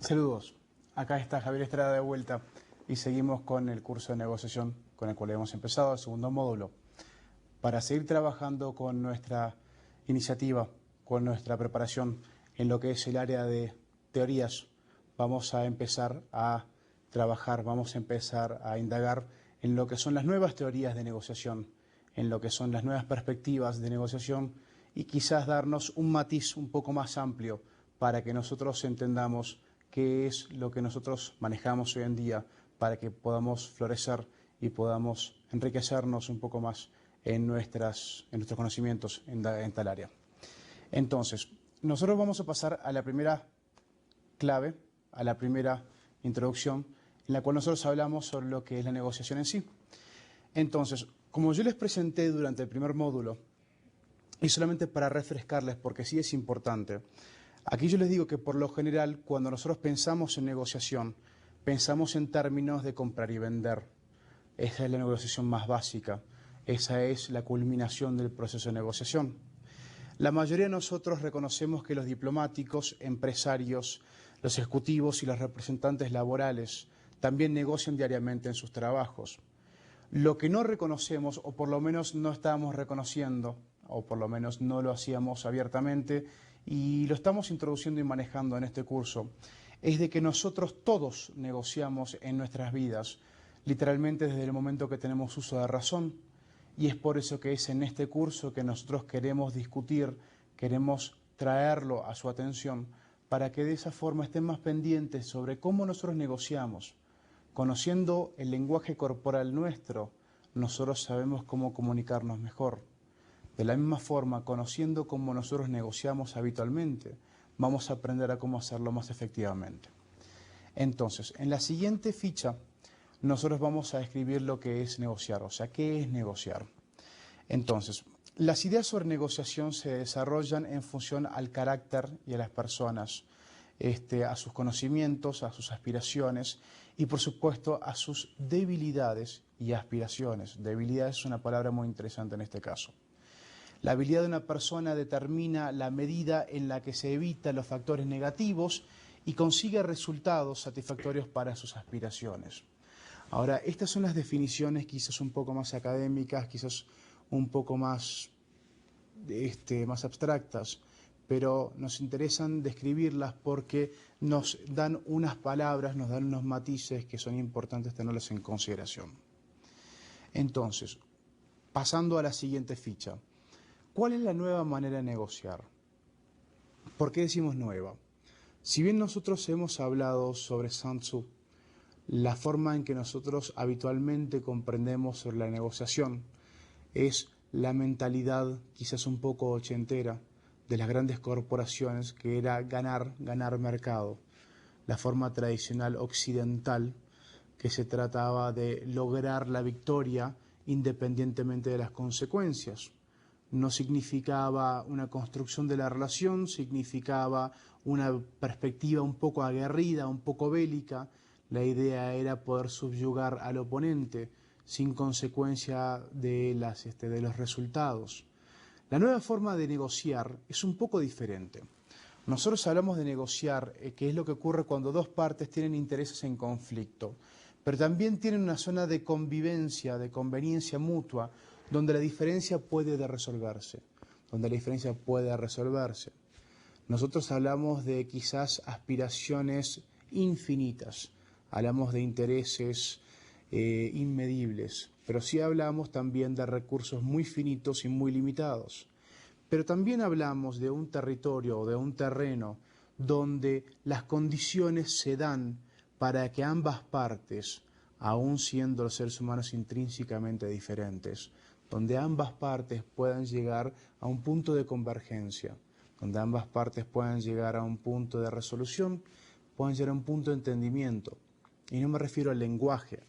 Saludos, acá está Javier Estrada de vuelta y seguimos con el curso de negociación con el cual hemos empezado, el segundo módulo. Para seguir trabajando con nuestra iniciativa, con nuestra preparación en lo que es el área de teorías, vamos a empezar a trabajar, vamos a empezar a indagar en lo que son las nuevas teorías de negociación, en lo que son las nuevas perspectivas de negociación y quizás darnos un matiz un poco más amplio para que nosotros entendamos qué es lo que nosotros manejamos hoy en día para que podamos florecer y podamos enriquecernos un poco más en nuestros conocimientos en tal área. Entonces, nosotros vamos a pasar a la primera clave, a la primera introducción, en la cual nosotros hablamos sobre lo que es la negociación en sí. Entonces, como yo les presenté durante el primer módulo, y solamente para refrescarles, porque sí es importante, aquí yo les digo que por lo general, cuando nosotros pensamos en negociación, pensamos en términos de comprar y vender. Esa es la negociación más básica. Esa es la culminación del proceso de negociación. La mayoría de nosotros reconocemos que los diplomáticos, empresarios, los ejecutivos y los representantes laborales también negocian diariamente en sus trabajos. Lo que no reconocemos, o por lo menos no estábamos reconociendo, o por lo menos no lo hacíamos abiertamente, y lo estamos introduciendo y manejando en este curso, es de que nosotros todos negociamos en nuestras vidas, literalmente desde el momento que tenemos uso de razón, y es por eso que es en este curso que nosotros queremos discutir, queremos traerlo a su atención, para que de esa forma estén más pendientes sobre cómo nosotros negociamos. Conociendo el lenguaje corporal nuestro, nosotros sabemos cómo comunicarnos mejor. De la misma forma, conociendo cómo nosotros negociamos habitualmente, vamos a aprender a cómo hacerlo más efectivamente. Entonces, en la siguiente ficha, nosotros vamos a escribir lo que es negociar, o sea, ¿qué es negociar? Entonces, las ideas sobre negociación se desarrollan en función al carácter y a las personas, a sus conocimientos, a sus aspiraciones y, por supuesto, a sus debilidades y aspiraciones. Debilidad es una palabra muy interesante en este caso. La habilidad de una persona determina la medida en la que se evita los factores negativos y consigue resultados satisfactorios para sus aspiraciones. Ahora, estas son las definiciones quizás un poco más académicas, quizás un poco más, más abstractas, pero nos interesan describirlas porque nos dan unas palabras, nos dan unos matices que son importantes tenerlos en consideración. Entonces, pasando a la siguiente ficha. ¿Cuál es la nueva manera de negociar? ¿Por qué decimos nueva? Si bien nosotros hemos hablado sobre Sun Tzu, la forma en que nosotros habitualmente comprendemos sobre la negociación es la mentalidad quizás un poco ochentera de las grandes corporaciones, que era ganar mercado. La forma tradicional occidental, que se trataba de lograr la victoria independientemente de las consecuencias. No significaba una construcción de la relación, significaba una perspectiva un poco aguerrida, un poco bélica. La idea era poder subyugar al oponente sin consecuencia de los resultados. La nueva forma de negociar es un poco diferente. Nosotros hablamos de negociar, que es lo que ocurre cuando dos partes tienen intereses en conflicto, pero también tienen una zona de convivencia, de conveniencia mutua, donde la diferencia puede resolverse, Nosotros hablamos de quizás aspiraciones infinitas, hablamos de intereses inmedibles, pero sí hablamos también de recursos muy finitos y muy limitados. Pero también hablamos de un territorio o de un terreno donde las condiciones se dan para que ambas partes, aun siendo los seres humanos intrínsecamente diferentes, donde ambas partes puedan llegar a un punto de convergencia, donde ambas partes puedan llegar a un punto de resolución, puedan llegar a un punto de entendimiento. Y no me refiero al lenguaje,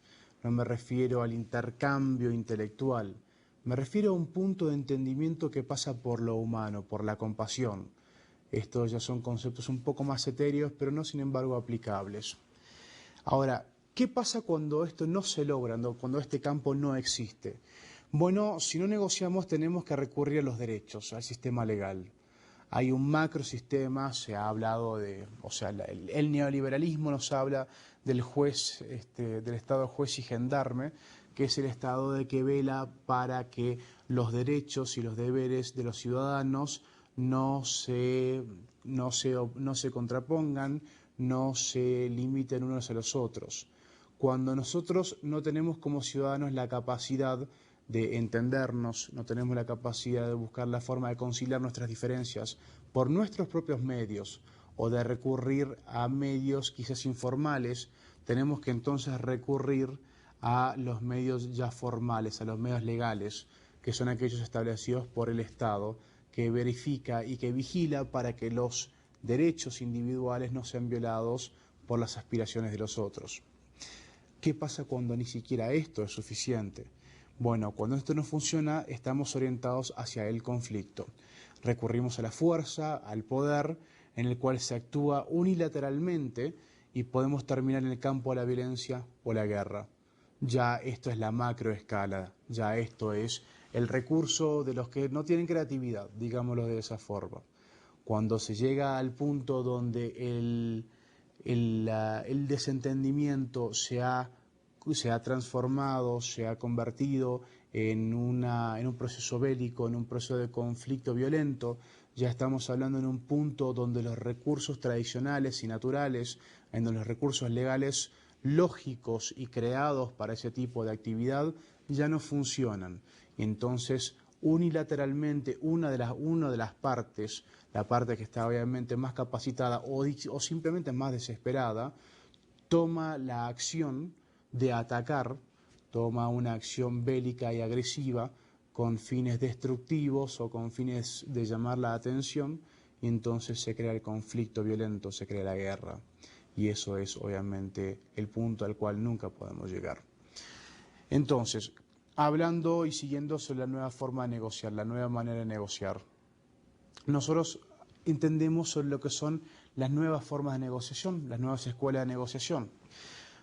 no me refiero al intercambio intelectual, me refiero a un punto de entendimiento que pasa por lo humano, por la compasión. Estos ya son conceptos un poco más etéreos, pero no sin embargo aplicables. Ahora, ¿qué pasa cuando esto no se logra, cuando este campo no existe? Bueno, si no negociamos tenemos que recurrir a los derechos, al sistema legal. Hay un macrosistema, se ha hablado de, o sea, el neoliberalismo nos habla del juez, del Estado juez y gendarme, que es el Estado de que vela para que los derechos y los deberes de los ciudadanos no se contrapongan, no se limiten unos a los otros. Cuando nosotros no tenemos como ciudadanos la capacidad de entendernos, no tenemos la capacidad de buscar la forma de conciliar nuestras diferencias por nuestros propios medios o de recurrir a medios quizás informales, tenemos que entonces recurrir a los medios ya formales, a los medios legales, que son aquellos establecidos por el Estado, que verifica y que vigila para que los derechos individuales no sean violados por las aspiraciones de los otros. ¿Qué pasa cuando ni siquiera esto es suficiente? Bueno, cuando esto no funciona, estamos orientados hacia el conflicto. Recurrimos a la fuerza, al poder, en el cual se actúa unilateralmente y podemos terminar en el campo de la violencia o la guerra. Ya esto es la macroescala, ya esto es el recurso de los que no tienen creatividad, digámoslo de esa forma. Cuando se llega al punto donde el desentendimiento se ha transformado, se ha convertido en un proceso bélico, en un proceso de conflicto violento, ya estamos hablando en un punto donde los recursos tradicionales y naturales, en donde los recursos legales lógicos y creados para ese tipo de actividad ya no funcionan. Y entonces, unilateralmente, una de las partes, la parte que está obviamente más capacitada o simplemente más desesperada, toma la acción de atacar, toma una acción bélica y agresiva con fines destructivos o con fines de llamar la atención, y entonces se crea el conflicto violento, se crea la guerra. Y eso es obviamente el punto al cual nunca podemos llegar. Entonces, hablando y siguiendo sobre la nueva forma de negociar, la nueva manera de negociar, nosotros entendemos sobre lo que son las nuevas formas de negociación, las nuevas escuelas de negociación.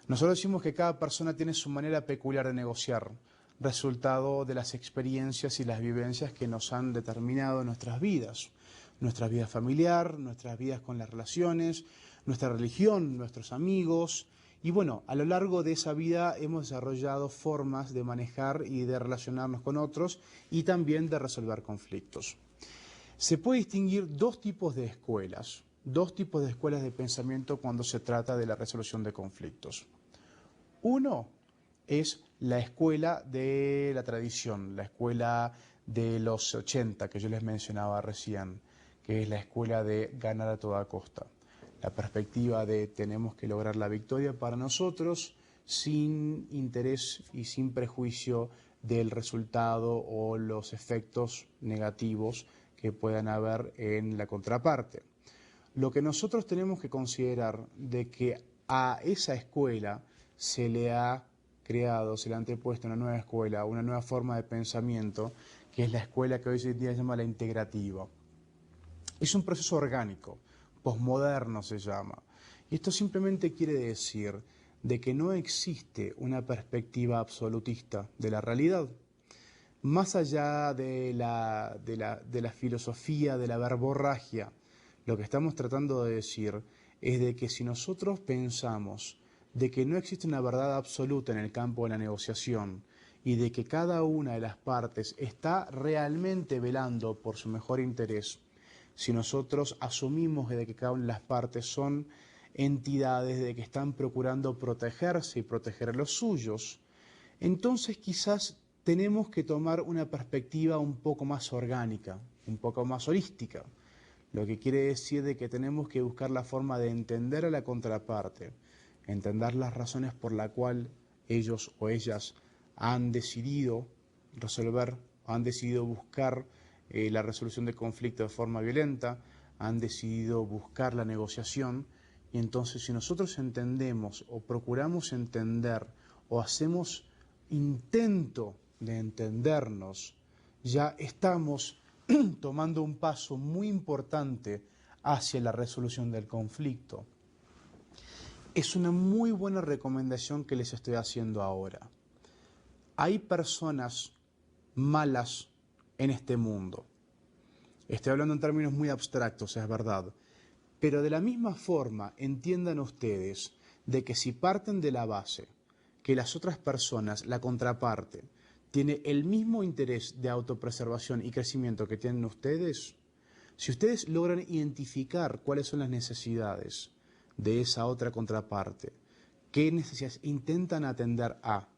Nosotros decimos que cada persona tiene su manera peculiar de negociar, resultado de las experiencias y las vivencias que nos han determinado en nuestras vidas familiar, nuestras vidas con las relaciones, nuestra religión, nuestros amigos. Y bueno, a lo largo de esa vida hemos desarrollado formas de manejar y de relacionarnos con otros y también de resolver conflictos. Se puede distinguir dos tipos de escuelas de pensamiento cuando se trata de la resolución de conflictos. Uno es la escuela de la tradición, la escuela de los 80 que yo les mencionaba recién, que es la escuela de ganar a toda costa. La perspectiva de tenemos que lograr la victoria para nosotros sin interés y sin prejuicio del resultado o los efectos negativos que puedan haber en la contraparte. Lo que nosotros tenemos que considerar de que a esa escuela se le ha creado, se le ha antepuesto una nueva escuela, una nueva forma de pensamiento, que es la escuela que hoy en día se llama la integrativa. Es un proceso orgánico, posmoderno se llama. Y esto simplemente quiere decir de que no existe una perspectiva absolutista de la realidad. Más allá de la filosofía, de la verborragia, lo que estamos tratando de decir es de que si nosotros pensamos de que no existe una verdad absoluta en el campo de la negociación y de que cada una de las partes está realmente velando por su mejor interés, si nosotros asumimos de que cada una de las partes son entidades de que están procurando protegerse y proteger a los suyos, entonces quizás tenemos que tomar una perspectiva un poco más orgánica, un poco más holística, lo que quiere decir de que tenemos que buscar la forma de entender a la contraparte, entender las razones por las cuales ellos o ellas han decidido resolver, han decidido buscar la resolución de conflicto de forma violenta, han decidido buscar la negociación, y entonces si nosotros entendemos o procuramos entender o hacemos intento de entendernos, ya estamos tomando un paso muy importante hacia la resolución del conflicto. Es una muy buena recomendación que les estoy haciendo ahora. Hay personas malas en este mundo. Estoy hablando en términos muy abstractos, es verdad. Pero de la misma forma, entiendan ustedes de que si parten de la base que las otras personas, la contraparte, tiene el mismo interés de autopreservación y crecimiento que tienen ustedes, si ustedes logran identificar cuáles son las necesidades de esa otra contraparte, qué necesidades intentan atender a,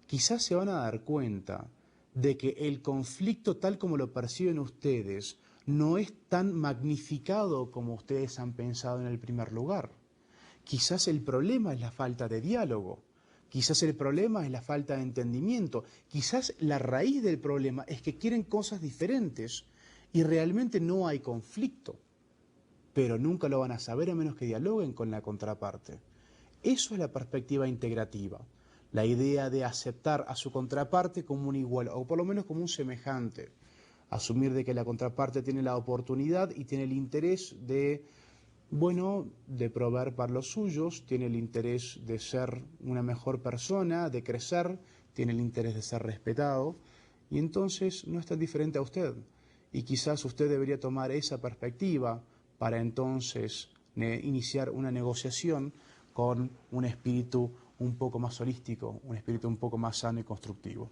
quizás se van a dar cuenta de que el conflicto tal como lo perciben ustedes no es tan magnificado como ustedes han pensado en el primer lugar. Quizás el problema es la falta de diálogo, quizás el problema es la falta de entendimiento, quizás la raíz del problema es que quieren cosas diferentes y realmente no hay conflicto, pero nunca lo van a saber a menos que dialoguen con la contraparte. Eso es la perspectiva integrativa, la idea de aceptar a su contraparte como un igual o por lo menos como un semejante, asumir de que la contraparte tiene la oportunidad y tiene el interés de, bueno, de proveer para los suyos, tiene el interés de ser una mejor persona, de crecer, tiene el interés de ser respetado y entonces no es tan diferente a usted. Y quizás usted debería tomar esa perspectiva para entonces iniciar una negociación con un espíritu un poco más holístico, un espíritu un poco más sano y constructivo.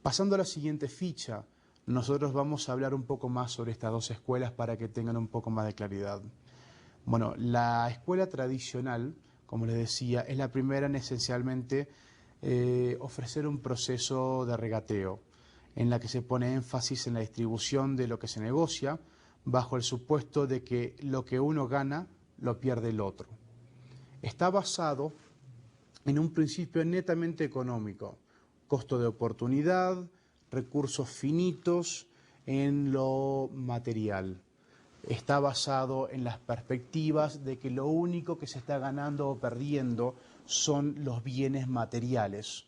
Pasando a la siguiente ficha, nosotros vamos a hablar un poco más sobre estas dos escuelas para que tengan un poco más de claridad. Bueno, la escuela tradicional, como les decía, es la primera en esencialmente ofrecer un proceso de regateo, en la que se pone énfasis en la distribución de lo que se negocia, bajo el supuesto de que lo que uno gana, lo pierde el otro. Está basado en un principio netamente económico, costo de oportunidad, recursos finitos en lo material. Está basado en las perspectivas de que lo único que se está ganando o perdiendo son los bienes materiales.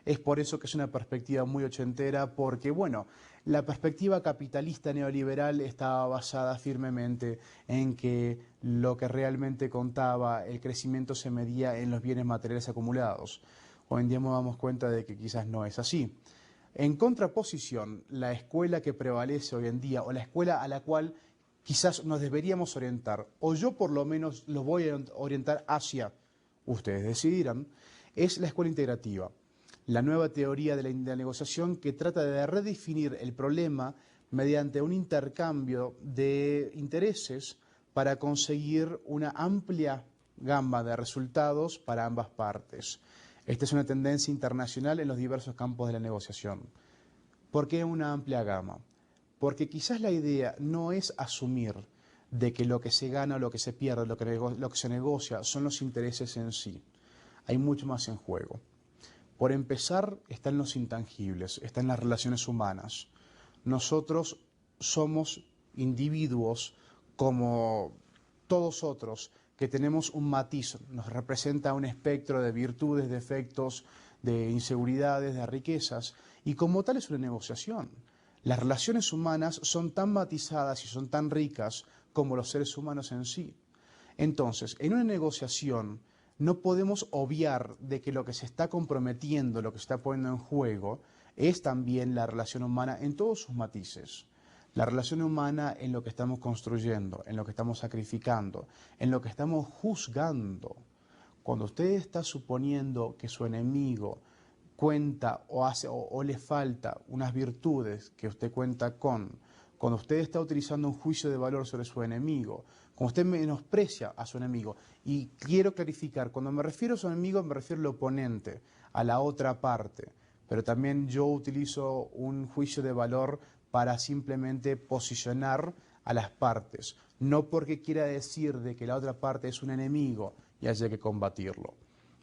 Es por eso que es una perspectiva muy ochentera, porque, bueno, la perspectiva capitalista neoliberal estaba basada firmemente en que lo que realmente contaba, el crecimiento se medía en los bienes materiales acumulados. Hoy en día nos damos cuenta de que quizás no es así. En contraposición, la escuela que prevalece hoy en día, o la escuela a la cual quizás nos deberíamos orientar, o yo por lo menos los voy a orientar hacia, ustedes decidirán, es la escuela integrativa. La nueva teoría de la negociación que trata de redefinir el problema mediante un intercambio de intereses para conseguir una amplia gama de resultados para ambas partes. Esta es una tendencia internacional en los diversos campos de la negociación. ¿Por qué una amplia gama? Porque quizás la idea no es asumir de que lo que se gana o lo que se pierde, lo que se negocia, son los intereses en sí. Hay mucho más en juego. Por empezar, están los intangibles, están las relaciones humanas. Nosotros somos individuos como todos otros, que tenemos un matiz, nos representa un espectro de virtudes, defectos, de inseguridades, de riquezas, y como tal es una negociación. Las relaciones humanas son tan matizadas y son tan ricas como los seres humanos en sí. Entonces, en una negociación no podemos obviar de que lo que se está comprometiendo, lo que se está poniendo en juego, es también la relación humana en todos sus matices. La relación humana en lo que estamos construyendo, en lo que estamos sacrificando, en lo que estamos juzgando. Cuando usted está suponiendo que su enemigo cuenta o hace o le falta unas virtudes que usted cuenta con, cuando usted está utilizando un juicio de valor sobre su enemigo, cuando usted menosprecia a su enemigo, y quiero clarificar, cuando me refiero a su enemigo me refiero al oponente, a la otra parte, pero también yo utilizo un juicio de valor para simplemente posicionar a las partes, no porque quiera decir de que la otra parte es un enemigo y haya que combatirlo,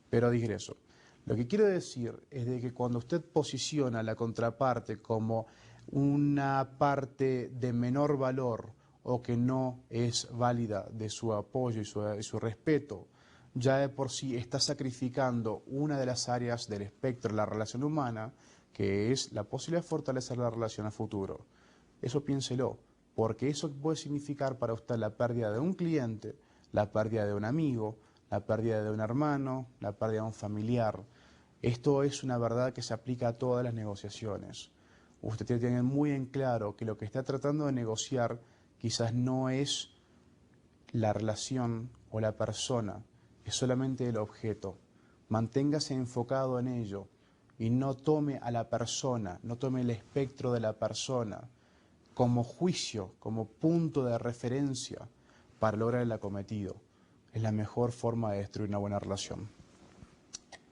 pero digreso. Lo que quiero decir es de que cuando usted posiciona a la contraparte como una parte de menor valor o que no es válida de su apoyo y su respeto, ya de por sí está sacrificando una de las áreas del espectro de la relación humana, que es la posibilidad de fortalecer la relación a futuro. Eso piénselo, porque eso puede significar para usted la pérdida de un cliente, la pérdida de un amigo, la pérdida de un hermano, la pérdida de un familiar. Esto es una verdad que se aplica a todas las negociaciones. Usted tiene que tener muy en claro que lo que está tratando de negociar quizás no es la relación o la persona, es solamente el objeto. Manténgase enfocado en ello y no tome a la persona, no tome el espectro de la persona como juicio, como punto de referencia para lograr el acometido. Es la mejor forma de destruir una buena relación.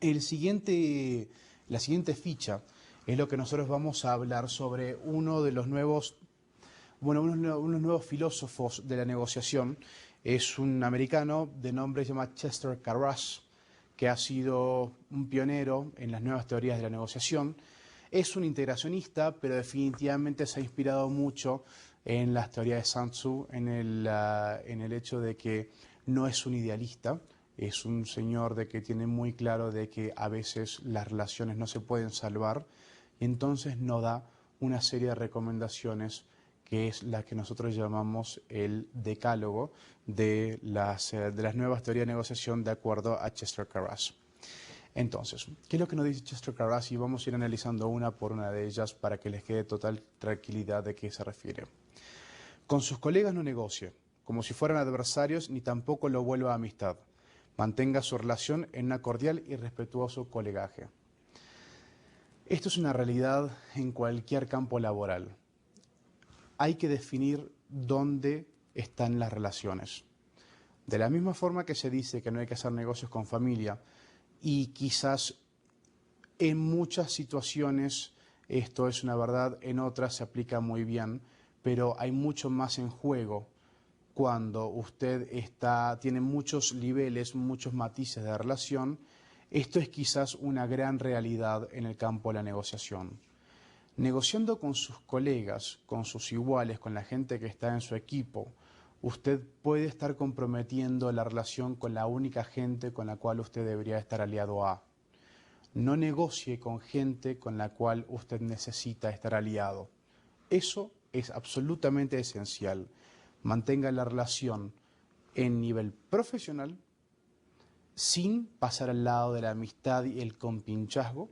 La siguiente ficha es lo que nosotros vamos a hablar sobre uno de los nuevos, unos nuevos filósofos de la negociación. Es un americano de nombre se llama Chester Carras, que ha sido un pionero en las nuevas teorías de la negociación. Es un integracionista, pero definitivamente se ha inspirado mucho en las teorías de Sun Tzu, en el hecho de que no es un idealista, es un señor de que tiene muy claro de que a veces las relaciones no se pueden salvar, y entonces nos da una serie de recomendaciones que es la que nosotros llamamos el decálogo de las nuevas teorías de negociación de acuerdo a Chester Carras. Entonces, ¿qué es lo que nos dice Chester Carras? Y vamos a ir analizando una por una de ellas para que les quede total tranquilidad de qué se refiere. Con sus colegas no negocie, como si fueran adversarios, ni tampoco lo vuelva a amistad. Mantenga su relación en una cordial y respetuoso colegaje. Esto es una realidad en cualquier campo laboral. Hay que definir dónde están las relaciones. De la misma forma que se dice que no hay que hacer negocios con familia, y quizás en muchas situaciones esto es una verdad, en otras se aplica muy bien, pero hay mucho más en juego cuando usted tiene muchos niveles, muchos matices de relación. Esto es quizás una gran realidad en el campo de la negociación. Negociando con sus colegas, con sus iguales, con la gente que está en su equipo, usted puede estar comprometiendo la relación con la única gente con la cual usted debería estar aliado a. No negocie con gente con la cual usted necesita estar aliado. Eso es absolutamente esencial. Mantenga la relación en nivel profesional, sin pasar al lado de la amistad y el compinchazgo,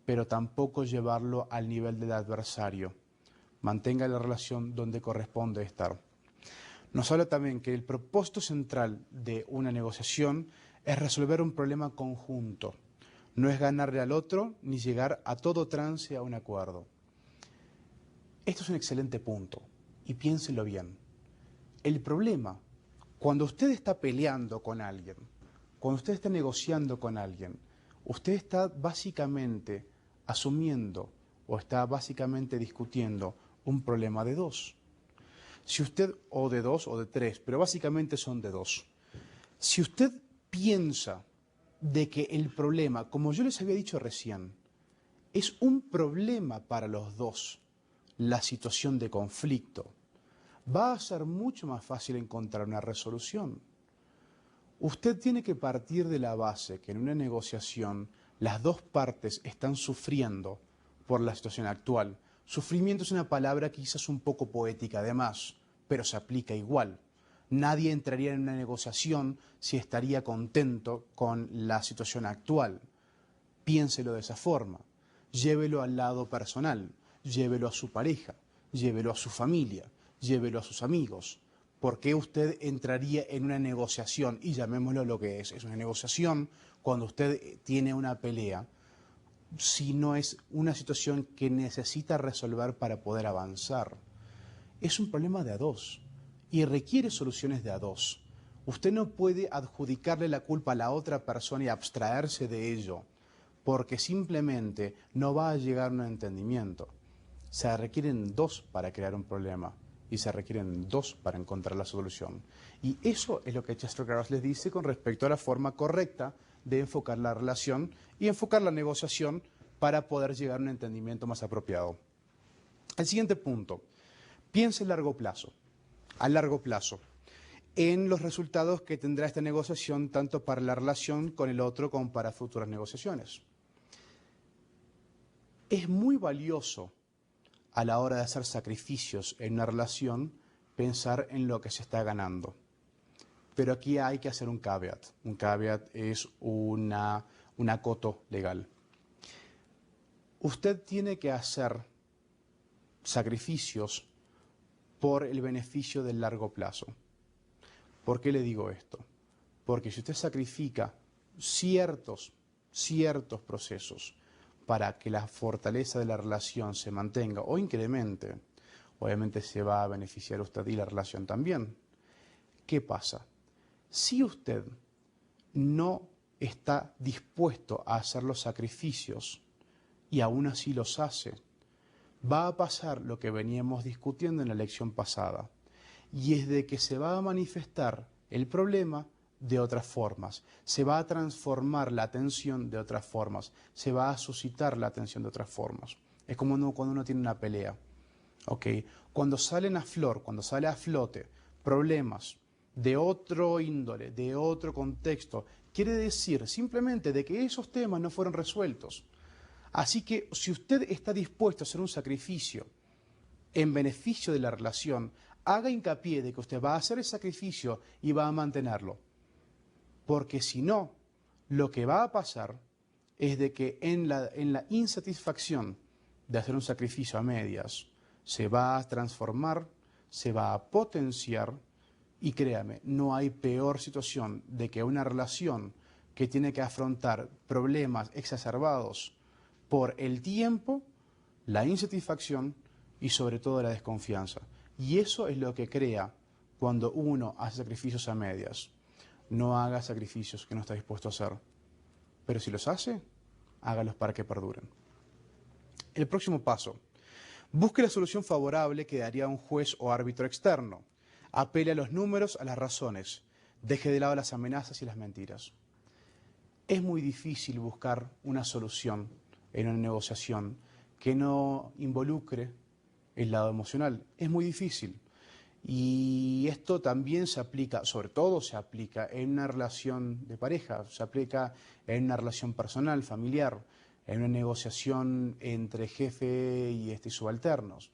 pero tampoco llevarlo al nivel del adversario. Mantenga la relación donde corresponde estar. Nos habla también que el propósito central de una negociación es resolver un problema conjunto. No es ganarle al otro ni llegar a todo trance a un acuerdo. Esto es un excelente punto y piénselo bien. El problema, cuando usted está peleando con alguien, cuando usted está negociando con alguien, usted está básicamente asumiendo o está básicamente discutiendo un problema de dos. Si usted, o de dos o de tres, pero básicamente son de dos. Si usted piensa de que el problema, como yo les había dicho recién, es un problema para los dos, la situación de conflicto, va a ser mucho más fácil encontrar una resolución. Usted tiene que partir de la base que en una negociación las dos partes están sufriendo por la situación actual. Sufrimiento es una palabra quizás un poco poética además, pero se aplica igual. Nadie entraría en una negociación si estaría contento con la situación actual. Piénselo de esa forma. Llévelo al lado personal, llévelo a su pareja, llévelo a su familia, llévelo a sus amigos. ¿Por qué usted entraría en una negociación? Y llamémoslo lo que es una negociación cuando usted tiene una pelea, si no es una situación que necesita resolver para poder avanzar. Es un problema de a dos y requiere soluciones de a dos. Usted no puede adjudicarle la culpa a la otra persona y abstraerse de ello, porque simplemente no va a llegar a un entendimiento. Se requieren dos para crear un problema y se requieren dos para encontrar la solución. Y eso es lo que Chester Carras les dice con respecto a la forma correcta de enfocar la relación y enfocar la negociación para poder llegar a un entendimiento más apropiado. El siguiente punto, piense a largo plazo, en los resultados que tendrá esta negociación tanto para la relación con el otro como para futuras negociaciones. Es muy valioso a la hora de hacer sacrificios en una relación pensar en lo que se está ganando. Pero aquí hay que hacer un caveat. Un caveat es un acoto legal. Usted tiene que hacer sacrificios por el beneficio del largo plazo. ¿Por qué le digo esto? Porque si usted sacrifica ciertos procesos para que la fortaleza de la relación se mantenga o incremente, obviamente se va a beneficiar usted y la relación también. ¿Qué pasa? Si usted no está dispuesto a hacer los sacrificios y aún así los hace, va a pasar lo que veníamos discutiendo en la lección pasada, y es de que se va a manifestar el problema de otras formas, se va a transformar la atención de otras formas, se va a suscitar la atención de otras formas. Es como cuando uno tiene una pelea, ¿ok? Cuando salen a flor, cuando sale a flote problemas de otro índole, de otro contexto, quiere decir simplemente de que esos temas no fueron resueltos. Así que si usted está dispuesto a hacer un sacrificio en beneficio de la relación, haga hincapié de que usted va a hacer el sacrificio y va a mantenerlo. Porque si no, lo que va a pasar es de que en la insatisfacción de hacer un sacrificio a medias, se va a transformar, se va a potenciar, y créame, no hay peor situación de que una relación que tiene que afrontar problemas exacerbados por el tiempo, la insatisfacción y sobre todo la desconfianza. Y eso es lo que crea cuando uno hace sacrificios a medias. No haga sacrificios que no está dispuesto a hacer. Pero si los hace, hágalos para que perduren. El próximo paso. Busque la solución favorable que daría un juez o árbitro externo. Apele a los números, a las razones. Deje de lado las amenazas y las mentiras. Es muy difícil buscar una solución en una negociación que no involucre el lado emocional. Es muy difícil. Y esto también se aplica, sobre todo se aplica en una relación de pareja, se aplica en una relación personal, familiar, en una negociación entre jefe y subalternos.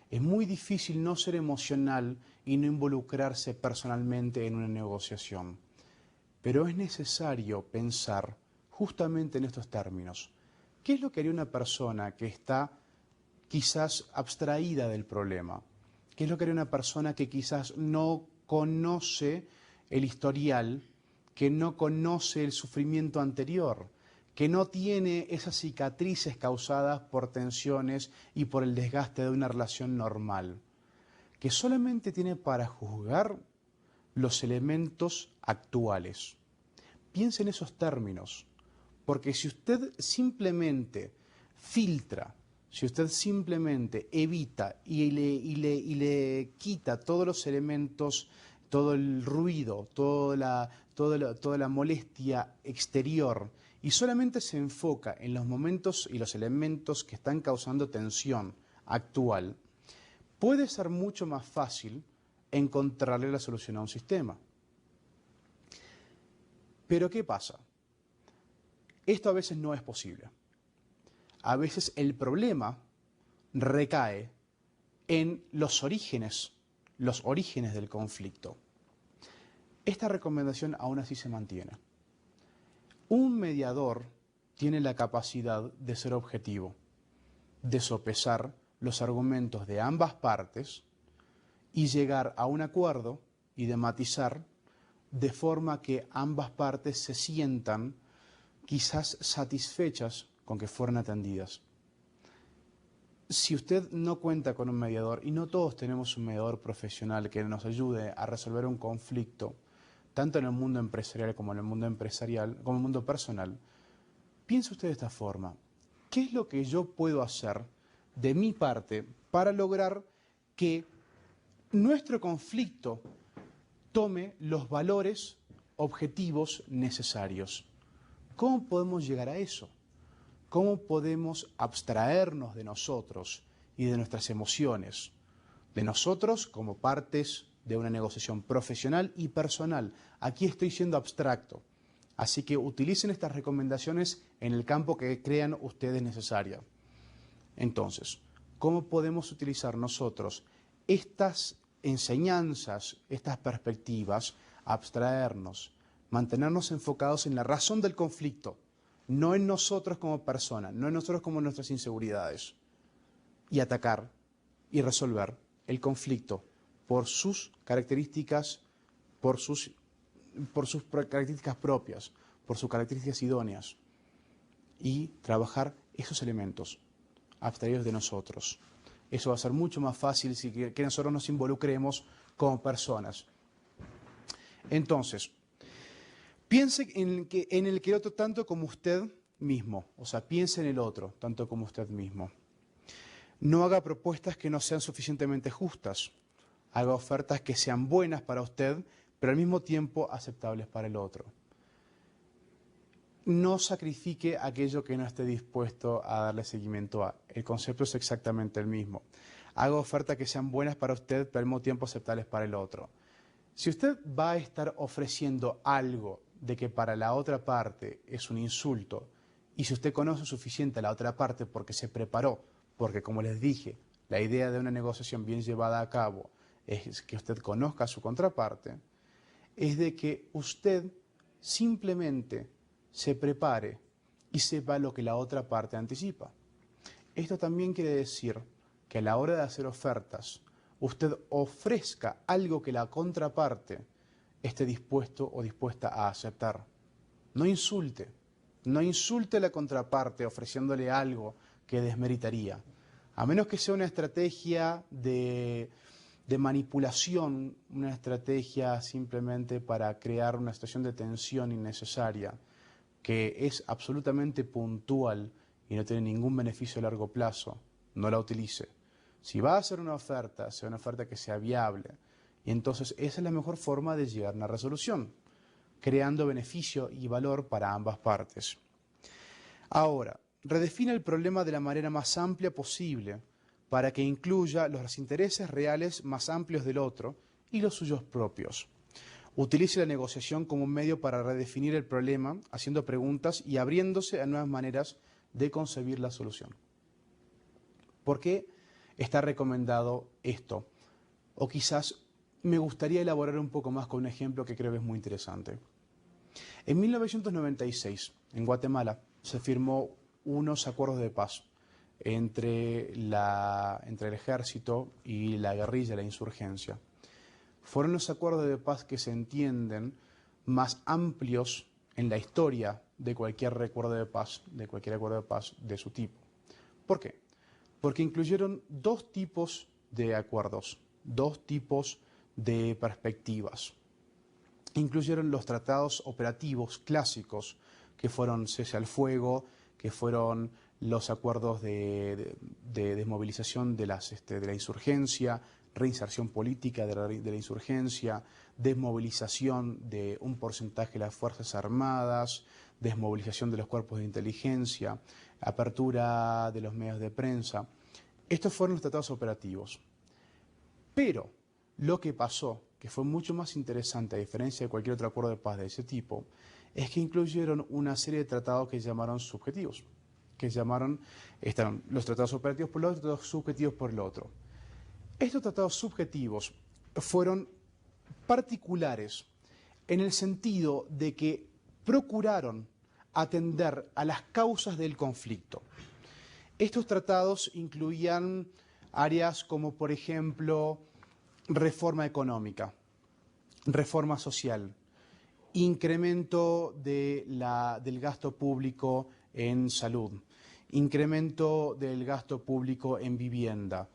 Es muy difícil no ser emocional y no involucrarse personalmente en una negociación. Pero es necesario pensar justamente en estos términos. ¿Qué es lo que haría una persona que está quizás abstraída del problema? ¿Qué es lo que haría una persona que quizás no conoce el historial, que no conoce el sufrimiento anterior, que no tiene esas cicatrices causadas por tensiones y por el desgaste de una relación normal, que solamente tiene para juzgar los elementos actuales? Piense en esos términos, porque si usted simplemente filtra, si usted simplemente evita y le quita todos los elementos, todo el ruido, toda la molestia exterior, y solamente se enfoca en los momentos y los elementos que están causando tensión actual, puede ser mucho más fácil encontrarle la solución a un sistema. Pero ¿qué pasa? Esto a veces no es posible. A veces el problema recae en los orígenes del conflicto. Esta recomendación aún así se mantiene. Un mediador tiene la capacidad de ser objetivo, de sopesar los argumentos de ambas partes y llegar a un acuerdo y de matizar de forma que ambas partes se sientan quizás satisfechas con que fueron atendidas. Si usted no cuenta con un mediador, y no todos tenemos un mediador profesional que nos ayude a resolver un conflicto, tanto en el mundo empresarial como en el mundo personal, piense usted de esta forma: ¿qué es lo que yo puedo hacer de mi parte para lograr que nuestro conflicto tome los valores objetivos necesarios? ¿Cómo podemos llegar a eso? ¿Cómo podemos abstraernos de nosotros y de nuestras emociones? De nosotros como partes de una negociación profesional y personal. Aquí estoy siendo abstracto. Así que utilicen estas recomendaciones en el campo que crean ustedes necesaria. Entonces, ¿cómo podemos utilizar nosotros estas enseñanzas, estas perspectivas, abstraernos, mantenernos enfocados en la razón del conflicto, no en nosotros como personas, no en nosotros como nuestras inseguridades, y atacar y resolver el conflicto por sus características, por sus características propias, por sus características idóneas, y trabajar esos elementos abstraídos de nosotros. Eso va a ser mucho más fácil si que nosotros nos involucremos como personas. Entonces, piense en el que otro tanto como usted mismo, o sea, piense en el otro tanto como usted mismo. No haga propuestas que no sean suficientemente justas. Haga ofertas que sean buenas para usted, pero al mismo tiempo aceptables para el otro. No sacrifique aquello que no esté dispuesto a darle seguimiento a. El concepto es exactamente el mismo. Haga ofertas que sean buenas para usted, pero al mismo tiempo aceptables para el otro. Si usted va a estar ofreciendo algo de que para la otra parte es un insulto, y si usted conoce suficiente a la otra parte porque se preparó, porque como les dije, la idea de una negociación bien llevada a cabo es que usted conozca a su contraparte, es de que usted simplemente se prepare y sepa lo que la otra parte anticipa. Esto también quiere decir que a la hora de hacer ofertas, usted ofrezca algo que la contraparte esté dispuesto o dispuesta a aceptar. No insulte a la contraparte ofreciéndole algo que desmeritaría. A menos que sea una estrategia de manipulación, una estrategia simplemente para crear una situación de tensión innecesaria, que es absolutamente puntual y no tiene ningún beneficio a largo plazo, no la utilice. Si va a hacer una oferta, sea una oferta que sea viable, y entonces esa es la mejor forma de llegar a una resolución, creando beneficio y valor para ambas partes. Ahora, redefina el problema de la manera más amplia posible para que incluya los intereses reales más amplios del otro y los suyos propios. Utilice la negociación como un medio para redefinir el problema, haciendo preguntas y abriéndose a nuevas maneras de concebir la solución. ¿Por qué está recomendado esto? O quizás me gustaría elaborar un poco más con un ejemplo que creo que es muy interesante. En 1996, en Guatemala, se firmó unos acuerdos de paz entre el ejército y la guerrilla, la insurgencia. Fueron los acuerdos de paz que se entienden más amplios en la historia de cualquier acuerdo de paz de su tipo. ¿Por qué? Porque incluyeron dos tipos de acuerdos, dos tipos de perspectivas. Incluyeron los tratados operativos clásicos, que fueron cese al fuego, que fueron los acuerdos de desmovilización de la insurgencia, reinserción política de la insurgencia, desmovilización de un porcentaje de las Fuerzas Armadas, desmovilización de los cuerpos de inteligencia, apertura de los medios de prensa. Estos fueron los tratados operativos. Pero lo que pasó, que fue mucho más interesante a diferencia de cualquier otro acuerdo de paz de ese tipo, es que incluyeron una serie de tratados que llamaron subjetivos, estaban los tratados operativos por un lado y los tratados subjetivos por el otro. Estos tratados subjetivos fueron particulares en el sentido de que procuraron atender a las causas del conflicto. Estos tratados incluían áreas como, por ejemplo, reforma económica, reforma social, incremento del gasto público en salud, incremento del gasto público en vivienda,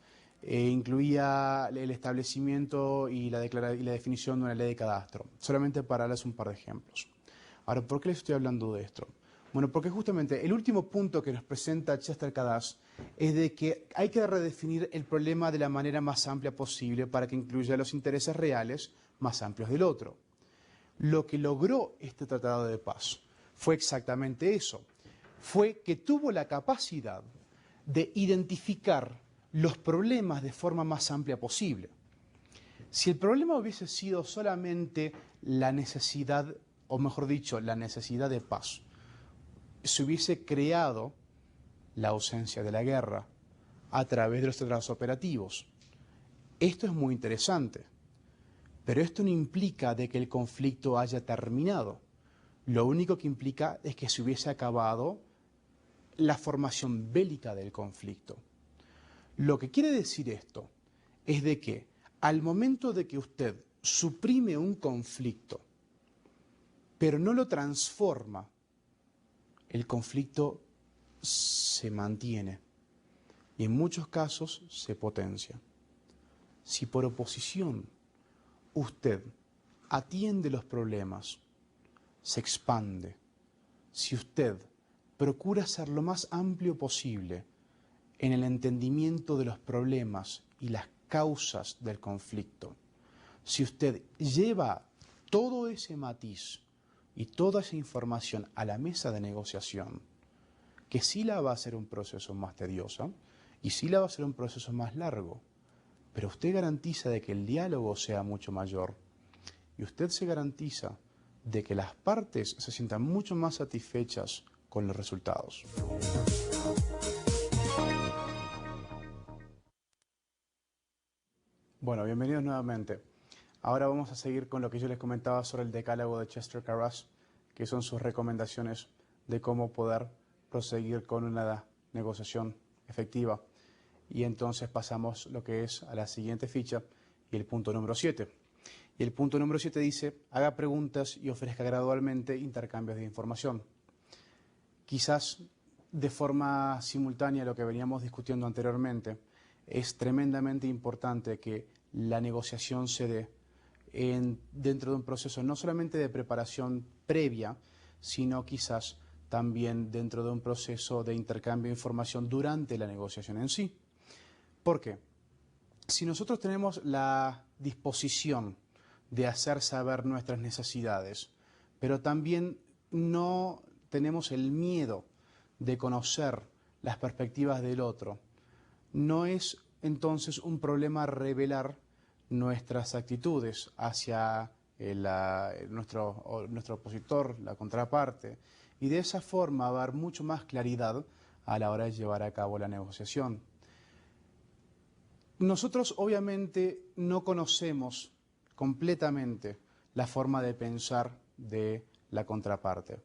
incluía el establecimiento y la definición de una ley de cadastro, solamente para darles un par de ejemplos. Ahora, ¿por qué les estoy hablando de esto? Bueno, porque justamente el último punto que nos presenta Chester Kadash es de que hay que redefinir el problema de la manera más amplia posible para que incluya los intereses reales más amplios del otro. Lo que logró este tratado de paz fue exactamente eso. Fue que tuvo la capacidad de identificar los problemas de forma más amplia posible. Si el problema hubiese sido solamente la necesidad, o mejor dicho, la necesidad de paz, se hubiese creado la ausencia de la guerra a través de los tratados operativos. Esto es muy interesante, pero esto no implica de que el conflicto haya terminado. Lo único que implica es que se hubiese acabado la formación bélica del conflicto. Lo que quiere decir esto es de que al momento de que usted suprime un conflicto, pero no lo transforma, el conflicto se mantiene y en muchos casos se potencia. Si por oposición usted atiende los problemas, se expande. Si usted procura ser lo más amplio posible en el entendimiento de los problemas y las causas del conflicto, si usted lleva todo ese matiz y toda esa información a la mesa de negociación, que sí la va a hacer un proceso más tedioso y sí la va a hacer un proceso más largo, pero usted garantiza de que el diálogo sea mucho mayor y usted se garantiza de que las partes se sientan mucho más satisfechas con los resultados. Bueno, bienvenidos nuevamente. Ahora vamos a seguir con lo que yo les comentaba sobre el decálogo de Chester Carras, que son sus recomendaciones de cómo poder proseguir con una negociación efectiva. Y entonces pasamos lo que es a la siguiente ficha y el punto número 7. Y el punto número 7 dice, haga preguntas y ofrezca gradualmente intercambios de información. Quizás de forma simultánea a lo que veníamos discutiendo anteriormente, es tremendamente importante que la negociación se dé dentro de un proceso no solamente de preparación previa, sino quizás también dentro de un proceso de intercambio de información durante la negociación en sí. ¿Por qué? Si nosotros tenemos la disposición de hacer saber nuestras necesidades, pero también no tenemos el miedo de conocer las perspectivas del otro, no es entonces un problema revelar nuestras actitudes hacia nuestro opositor, la contraparte, y de esa forma va a haber mucho más claridad a la hora de llevar a cabo la negociación. Nosotros obviamente no conocemos completamente la forma de pensar de la contraparte.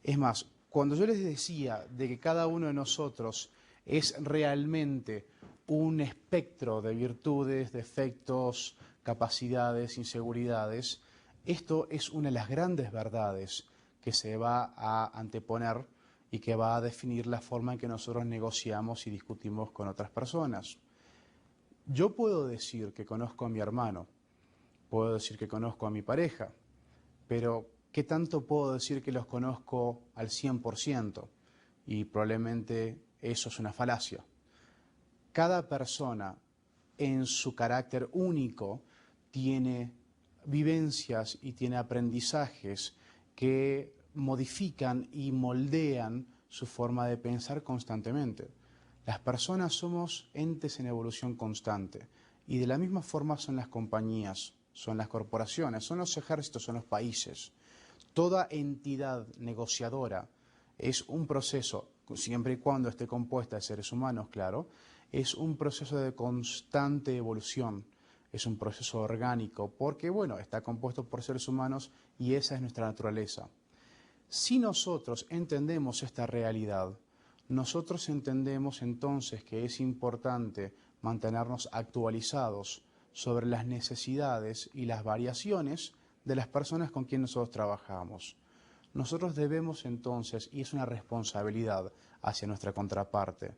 Es más, cuando yo les decía de que cada uno de nosotros es realmente un espectro de virtudes, defectos, capacidades, inseguridades, esto es una de las grandes verdades que se va a anteponer y que va a definir la forma en que nosotros negociamos y discutimos con otras personas. Yo puedo decir que conozco a mi hermano, puedo decir que conozco a mi pareja, pero ¿qué tanto puedo decir que los conozco al 100%? Y probablemente eso es una falacia. Cada persona en su carácter único tiene vivencias y tiene aprendizajes que modifican y moldean su forma de pensar constantemente. Las personas somos entes en evolución constante y de la misma forma son las compañías, son las corporaciones, son los ejércitos, son los países. Toda entidad negociadora es un proceso, siempre y cuando esté compuesta de seres humanos, claro, es un proceso de constante evolución, es un proceso orgánico, porque bueno, está compuesto por seres humanos y esa es nuestra naturaleza. Si nosotros entendemos esta realidad, nosotros entendemos entonces que es importante mantenernos actualizados sobre las necesidades y las variaciones de las personas con quienes nosotros trabajamos. Nosotros debemos entonces, y es una responsabilidad hacia nuestra contraparte,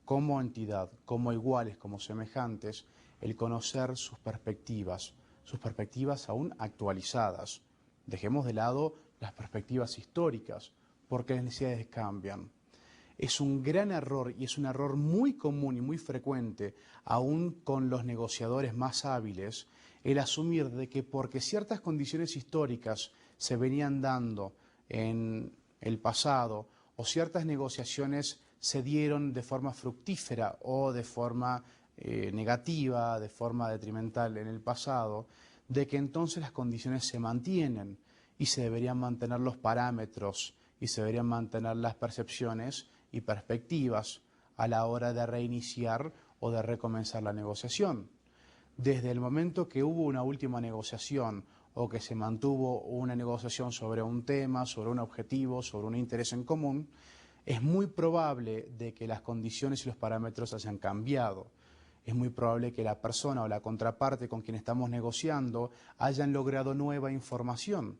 como entidad, como iguales, como semejantes, el conocer sus perspectivas aún actualizadas. Dejemos de lado las perspectivas históricas, porque las necesidades cambian. Es un gran error y es un error muy común y muy frecuente, aún con los negociadores más hábiles, el asumir de que porque ciertas condiciones históricas se venían dando en el pasado o ciertas negociaciones se dieron de forma fructífera o de forma negativa, de forma detrimental en el pasado, de que entonces las condiciones se mantienen y se deberían mantener los parámetros y se deberían mantener las percepciones y perspectivas a la hora de reiniciar o de recomenzar la negociación. Desde el momento que hubo una última negociación o que se mantuvo una negociación sobre un tema, sobre un objetivo, sobre un interés en común, Es muy probable de que las condiciones y los parámetros hayan cambiado. Es muy probable que la persona o la contraparte con quien estamos negociando hayan logrado nueva información.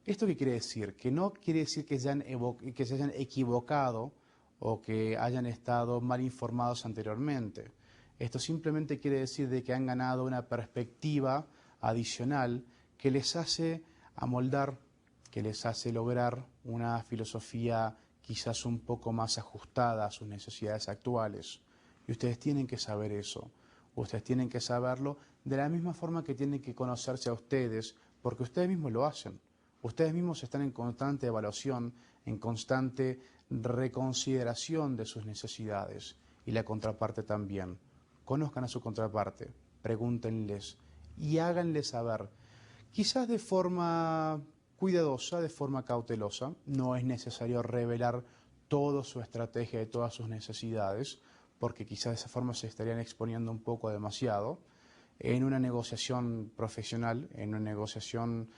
¿Esto qué quiere decir? Que no quiere decir que se hayan equivocado o que hayan estado mal informados anteriormente. Esto simplemente quiere decir de que han ganado una perspectiva adicional que les hace amoldar, que les hace lograr una filosofía quizás un poco más ajustada a sus necesidades actuales. Y ustedes tienen que saber eso. Ustedes tienen que saberlo de la misma forma que tienen que conocerse a ustedes, porque ustedes mismos lo hacen. Ustedes mismos están en constante evaluación, en constante reconsideración de sus necesidades. Y la contraparte también. Conozcan a su contraparte, pregúntenles y háganles saber. Quizás de forma cuidadosa, de forma cautelosa, no es necesario revelar toda su estrategia y todas sus necesidades, porque quizás de esa forma se estarían exponiendo un poco demasiado. En una negociación profesional, en una negociación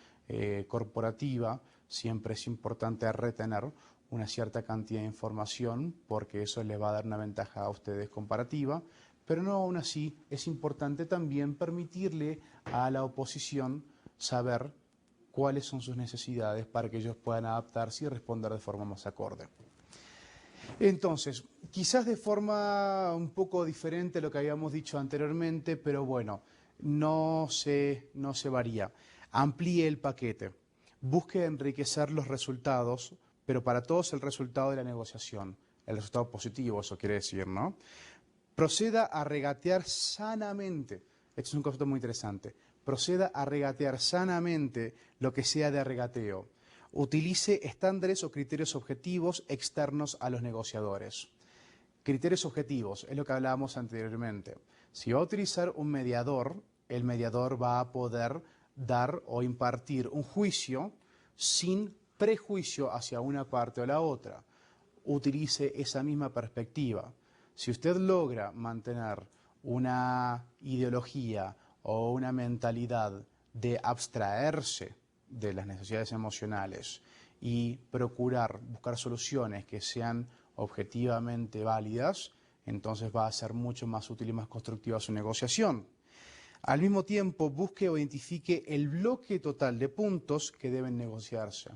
corporativa, siempre es importante retener una cierta cantidad de información, porque eso les va a dar una ventaja a ustedes comparativa, pero no aún así es importante también permitirle a la oposición saber cuáles son sus necesidades para que ellos puedan adaptarse y responder de forma más acorde. Entonces, quizás de forma un poco diferente a lo que habíamos dicho anteriormente, pero bueno, no se varía. Amplíe el paquete. Busque enriquecer los resultados, pero para todos el resultado de la negociación. El resultado positivo, eso quiere decir, ¿no? Proceda a regatear sanamente. Este es un concepto muy interesante. Proceda a regatear sanamente lo que sea de regateo. Utilice estándares o criterios objetivos externos a los negociadores. Criterios objetivos, es lo que hablábamos anteriormente. Si va a utilizar un mediador, el mediador va a poder dar o impartir un juicio sin prejuicio hacia una parte o la otra. Utilice esa misma perspectiva. Si usted logra mantener una ideología o una mentalidad de abstraerse de las necesidades emocionales y buscar soluciones que sean objetivamente válidas, entonces va a ser mucho más útil y más constructiva su negociación. Al mismo tiempo, busque o identifique el bloque total de puntos que deben negociarse.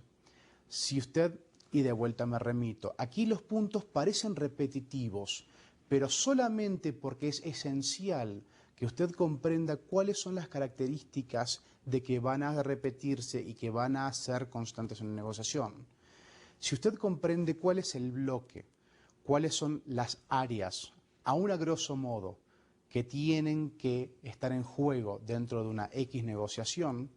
Si usted, y de vuelta me remito, aquí los puntos parecen repetitivos, pero solamente porque es esencial que usted comprenda cuáles son las características de que van a repetirse y que van a ser constantes en la negociación. Si usted comprende cuál es el bloque, cuáles son las áreas, aún a grosso modo, que tienen que estar en juego dentro de una X negociación,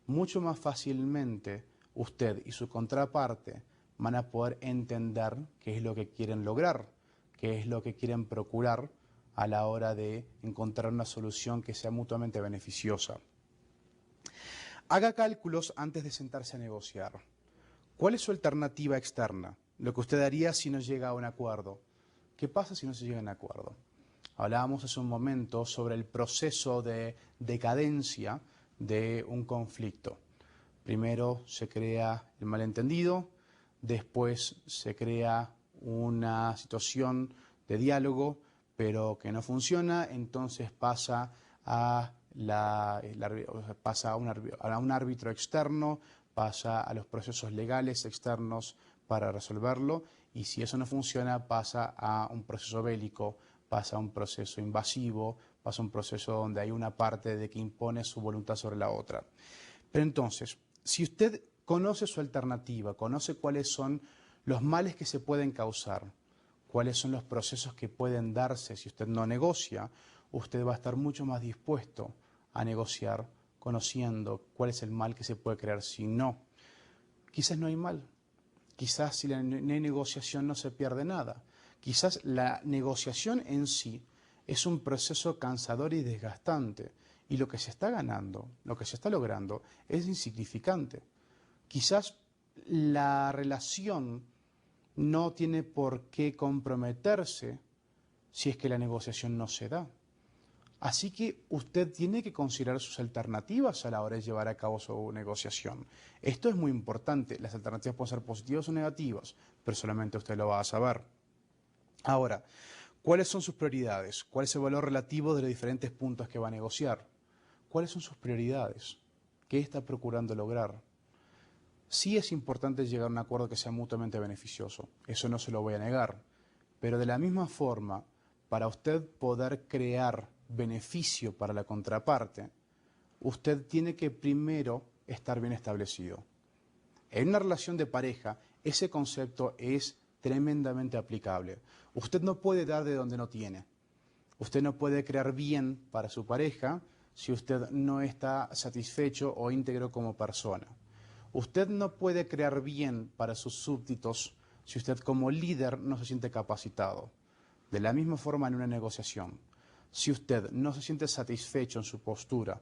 mucho más fácilmente usted y su contraparte van a poder entender qué es lo que quieren lograr, qué es lo que quieren procurar a la hora de encontrar una solución que sea mutuamente beneficiosa. Haga cálculos antes de sentarse a negociar. ¿Cuál es su alternativa externa? Lo que usted haría si no llega a un acuerdo. ¿Qué pasa si no se llega a un acuerdo? Hablábamos hace un momento sobre el proceso de decadencia de un conflicto. Primero se crea el malentendido, después se crea una situación de diálogo, pero que no funciona, entonces pasa a un árbitro externo, pasa a los procesos legales externos para resolverlo, y si eso no funciona, pasa a un proceso bélico, pasa a un proceso invasivo, pasa a un proceso donde hay una parte de que impone su voluntad sobre la otra. Pero entonces, si usted conoce su alternativa, conoce cuáles son los males que se pueden causar, cuáles son los procesos que pueden darse si usted no negocia, usted va a estar mucho más dispuesto a negociar conociendo cuál es el mal que se puede crear si no. Quizás no hay mal, quizás si no hay negociación no se pierde nada, quizás la negociación en sí es un proceso cansador y desgastante y lo que se está ganando, lo que se está logrando es insignificante. Quizás la relación no tiene por qué comprometerse si es que la negociación no se da. Así que usted tiene que considerar sus alternativas a la hora de llevar a cabo su negociación. Esto es muy importante. Las alternativas pueden ser positivas o negativas, pero solamente usted lo va a saber. Ahora, ¿cuáles son sus prioridades? ¿Cuál es el valor relativo de los diferentes puntos que va a negociar? ¿Cuáles son sus prioridades? ¿Qué está procurando lograr? Sí es importante llegar a un acuerdo que sea mutuamente beneficioso. Eso no se lo voy a negar. Pero de la misma forma, para usted poder crear beneficio para la contraparte, usted tiene que primero estar bien establecido. En una relación de pareja, ese concepto es tremendamente aplicable. Usted no puede dar de donde no tiene. Usted no puede crear bien para su pareja si usted no está satisfecho o íntegro como persona. Usted no puede crear bien para sus súbditos si usted como líder no se siente capacitado. De la misma forma en una negociación, si usted no se siente satisfecho en su postura,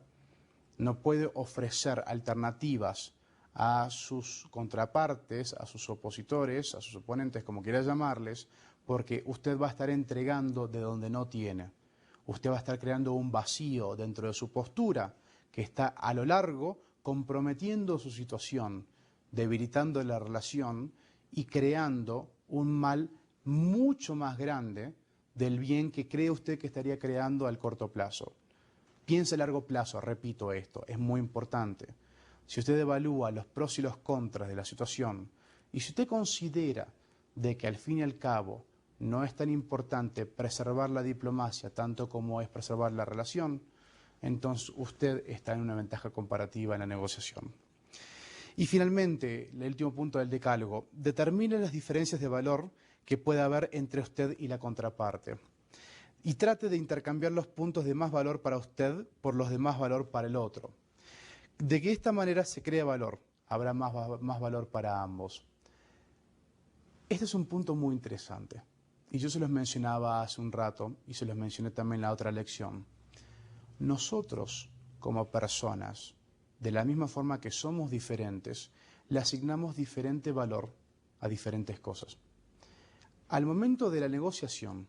no puede ofrecer alternativas a sus contrapartes, a sus opositores, a sus oponentes, como quiera llamarles, porque usted va a estar entregando de donde no tiene. Usted va a estar creando un vacío dentro de su postura que está a lo largo comprometiendo su situación, debilitando la relación y creando un mal mucho más grande del bien que cree usted que estaría creando al corto plazo. Piense a largo plazo, repito esto, es muy importante. Si usted evalúa los pros y los contras de la situación y si usted considera de que al fin y al cabo no es tan importante preservar la diplomacia tanto como es preservar la relación, entonces usted está en una ventaja comparativa en la negociación. Y finalmente, el último punto del decálogo, determine las diferencias de valor que pueda haber entre usted y la contraparte. Y trate de intercambiar los puntos de más valor para usted por los de más valor para el otro. De que esta manera se crea valor, habrá más valor para ambos. Este es un punto muy interesante. Y yo se los mencionaba hace un rato y se los mencioné también en la otra lección. Nosotros, como personas, de la misma forma que somos diferentes, le asignamos diferente valor a diferentes cosas. Al momento de la negociación,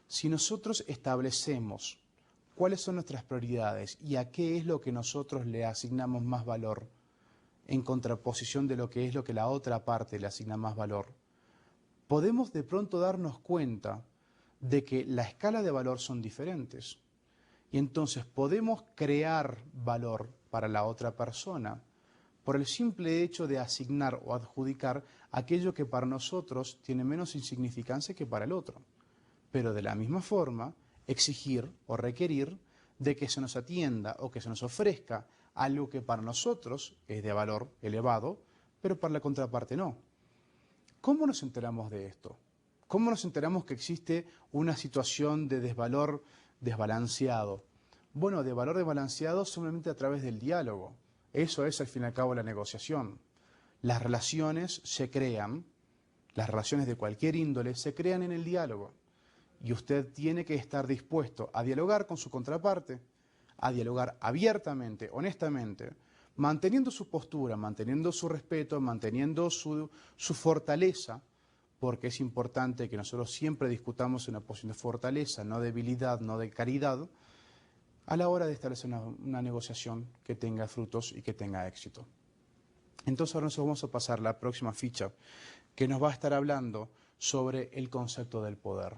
si nosotros establecemos cuáles son nuestras prioridades y a qué es lo que nosotros le asignamos más valor, en contraposición de lo que es lo que la otra parte le asigna más valor, podemos de pronto darnos cuenta de que la escala de valor son diferentes. Y entonces podemos crear valor para la otra persona por el simple hecho de asignar o adjudicar aquello que para nosotros tiene menos insignificancia que para el otro. Pero de la misma forma, exigir o requerir de que se nos atienda o que se nos ofrezca algo que para nosotros es de valor elevado, pero para la contraparte no. ¿Cómo nos enteramos de esto? ¿Cómo nos enteramos que existe una situación de desvalor desbalanceado? Bueno, de valor desbalanceado solamente a través del diálogo. Eso es al fin y al cabo la negociación. Las relaciones se crean, las relaciones de cualquier índole se crean en el diálogo. Y usted tiene que estar dispuesto a dialogar con su contraparte, a dialogar abiertamente, honestamente, manteniendo su postura, manteniendo su respeto, manteniendo su fortaleza, porque es importante que nosotros siempre discutamos en una posición de fortaleza, no debilidad, no de caridad, a la hora de establecer una negociación que tenga frutos y que tenga éxito. Entonces ahora nos vamos a pasar la próxima ficha, que nos va a estar hablando sobre el concepto del poder.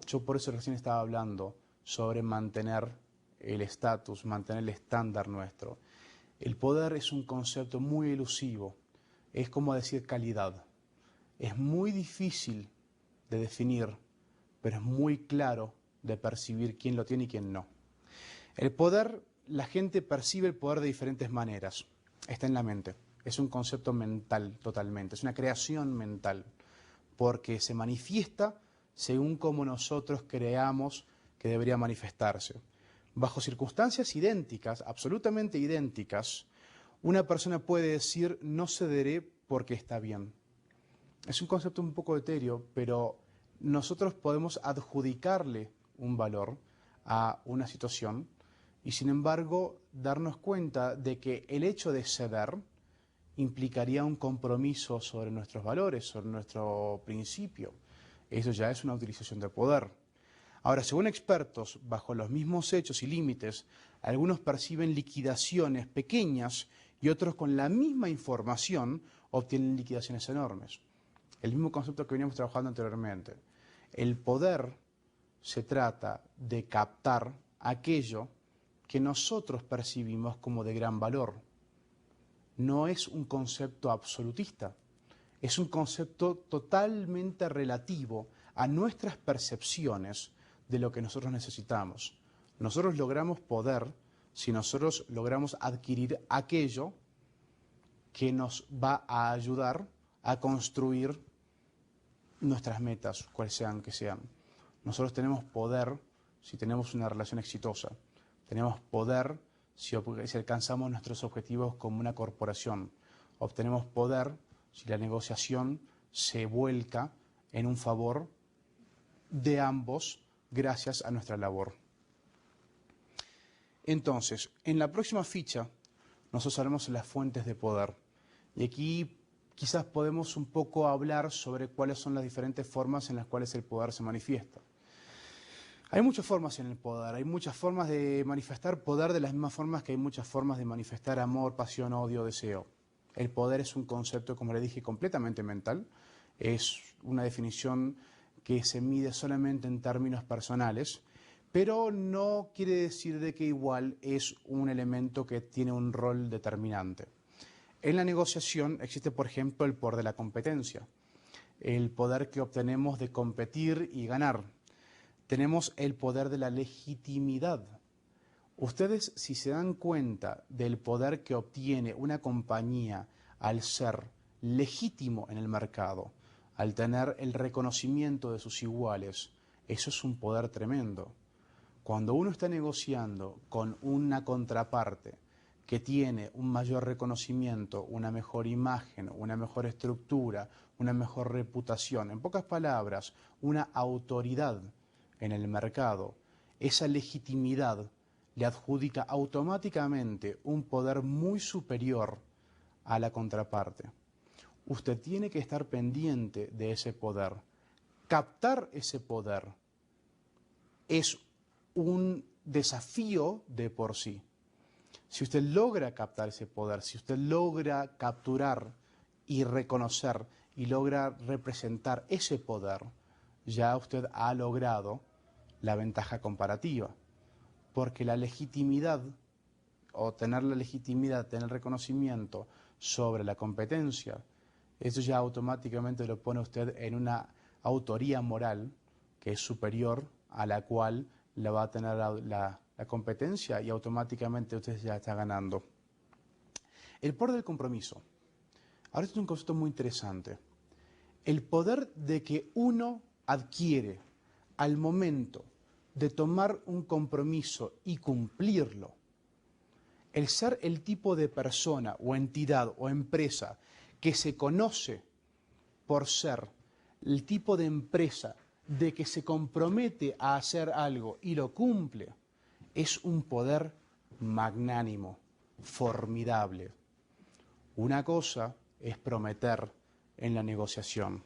Yo por eso recién estaba hablando sobre mantener el estatus, mantener el estándar nuestro. El poder es un concepto muy elusivo, es como decir calidad. Es muy difícil de definir, pero es muy claro de percibir quién lo tiene y quién no. El poder, la gente percibe el poder de diferentes maneras. Está en la mente. Es un concepto mental totalmente, es una creación mental, porque se manifiesta según como nosotros creamos que debería manifestarse. Bajo circunstancias idénticas, absolutamente idénticas, una persona puede decir no cederé porque está bien. Es un concepto un poco etéreo, pero nosotros podemos adjudicarle un valor a una situación y sin embargo darnos cuenta de que el hecho de ceder implicaría un compromiso sobre nuestros valores, sobre nuestro principio. Eso ya es una utilización de poder. Ahora, según expertos, bajo los mismos hechos y límites, algunos perciben liquidaciones pequeñas y otros con la misma información obtienen liquidaciones enormes. El mismo concepto que veníamos trabajando anteriormente. El poder se trata de captar aquello que nosotros percibimos como de gran valor. No es un concepto absolutista, es un concepto totalmente relativo a nuestras percepciones de lo que nosotros necesitamos. Nosotros logramos poder si nosotros logramos adquirir aquello que nos va a ayudar a construir nuestras metas, cuales sean que sean. Nosotros tenemos poder si tenemos una relación exitosa. Tenemos poder si alcanzamos nuestros objetivos como una corporación. Obtenemos poder si la negociación se vuelca en un favor de ambos gracias a nuestra labor. Entonces, en la próxima ficha nosotros hablaremos de las fuentes de poder. Y aquí quizás podemos un poco hablar sobre cuáles son las diferentes formas en las cuales el poder se manifiesta. Hay muchas formas en el poder, hay muchas formas de manifestar poder de las mismas formas que hay muchas formas de manifestar amor, pasión, odio, deseo. El poder es un concepto, como le dije, completamente mental. Es una definición que se mide solamente en términos personales, pero no quiere decir de que igual es un elemento que tiene un rol determinante. En la negociación existe, por ejemplo, el poder de la competencia, el poder que obtenemos de competir y ganar. Tenemos el poder de la legitimidad. Ustedes, si se dan cuenta del poder que obtiene una compañía al ser legítimo en el mercado, al tener el reconocimiento de sus iguales, eso es un poder tremendo. Cuando uno está negociando con una contraparte que tiene un mayor reconocimiento, una mejor imagen, una mejor estructura, una mejor reputación, en pocas palabras, una autoridad en el mercado, esa legitimidad le adjudica automáticamente un poder muy superior a la contraparte. Usted tiene que estar pendiente de ese poder. Captar ese poder es un desafío de por sí. Si usted logra captar ese poder, si usted logra capturar y reconocer y logra representar ese poder, ya usted ha logrado la ventaja comparativa. Porque la legitimidad, o tener la legitimidad, tener reconocimiento sobre la competencia, eso ya automáticamente lo pone usted en una autoría moral que es superior a la cual la va a tener la competencia y automáticamente usted ya está ganando. El poder del compromiso. Ahora esto es un concepto muy interesante. El poder de que uno adquiere al momento de tomar un compromiso y cumplirlo. El ser el tipo de persona o entidad o empresa que se conoce por ser el tipo de empresa de que se compromete a hacer algo y lo cumple, es un poder magnánimo, formidable. Una cosa es prometer en la negociación.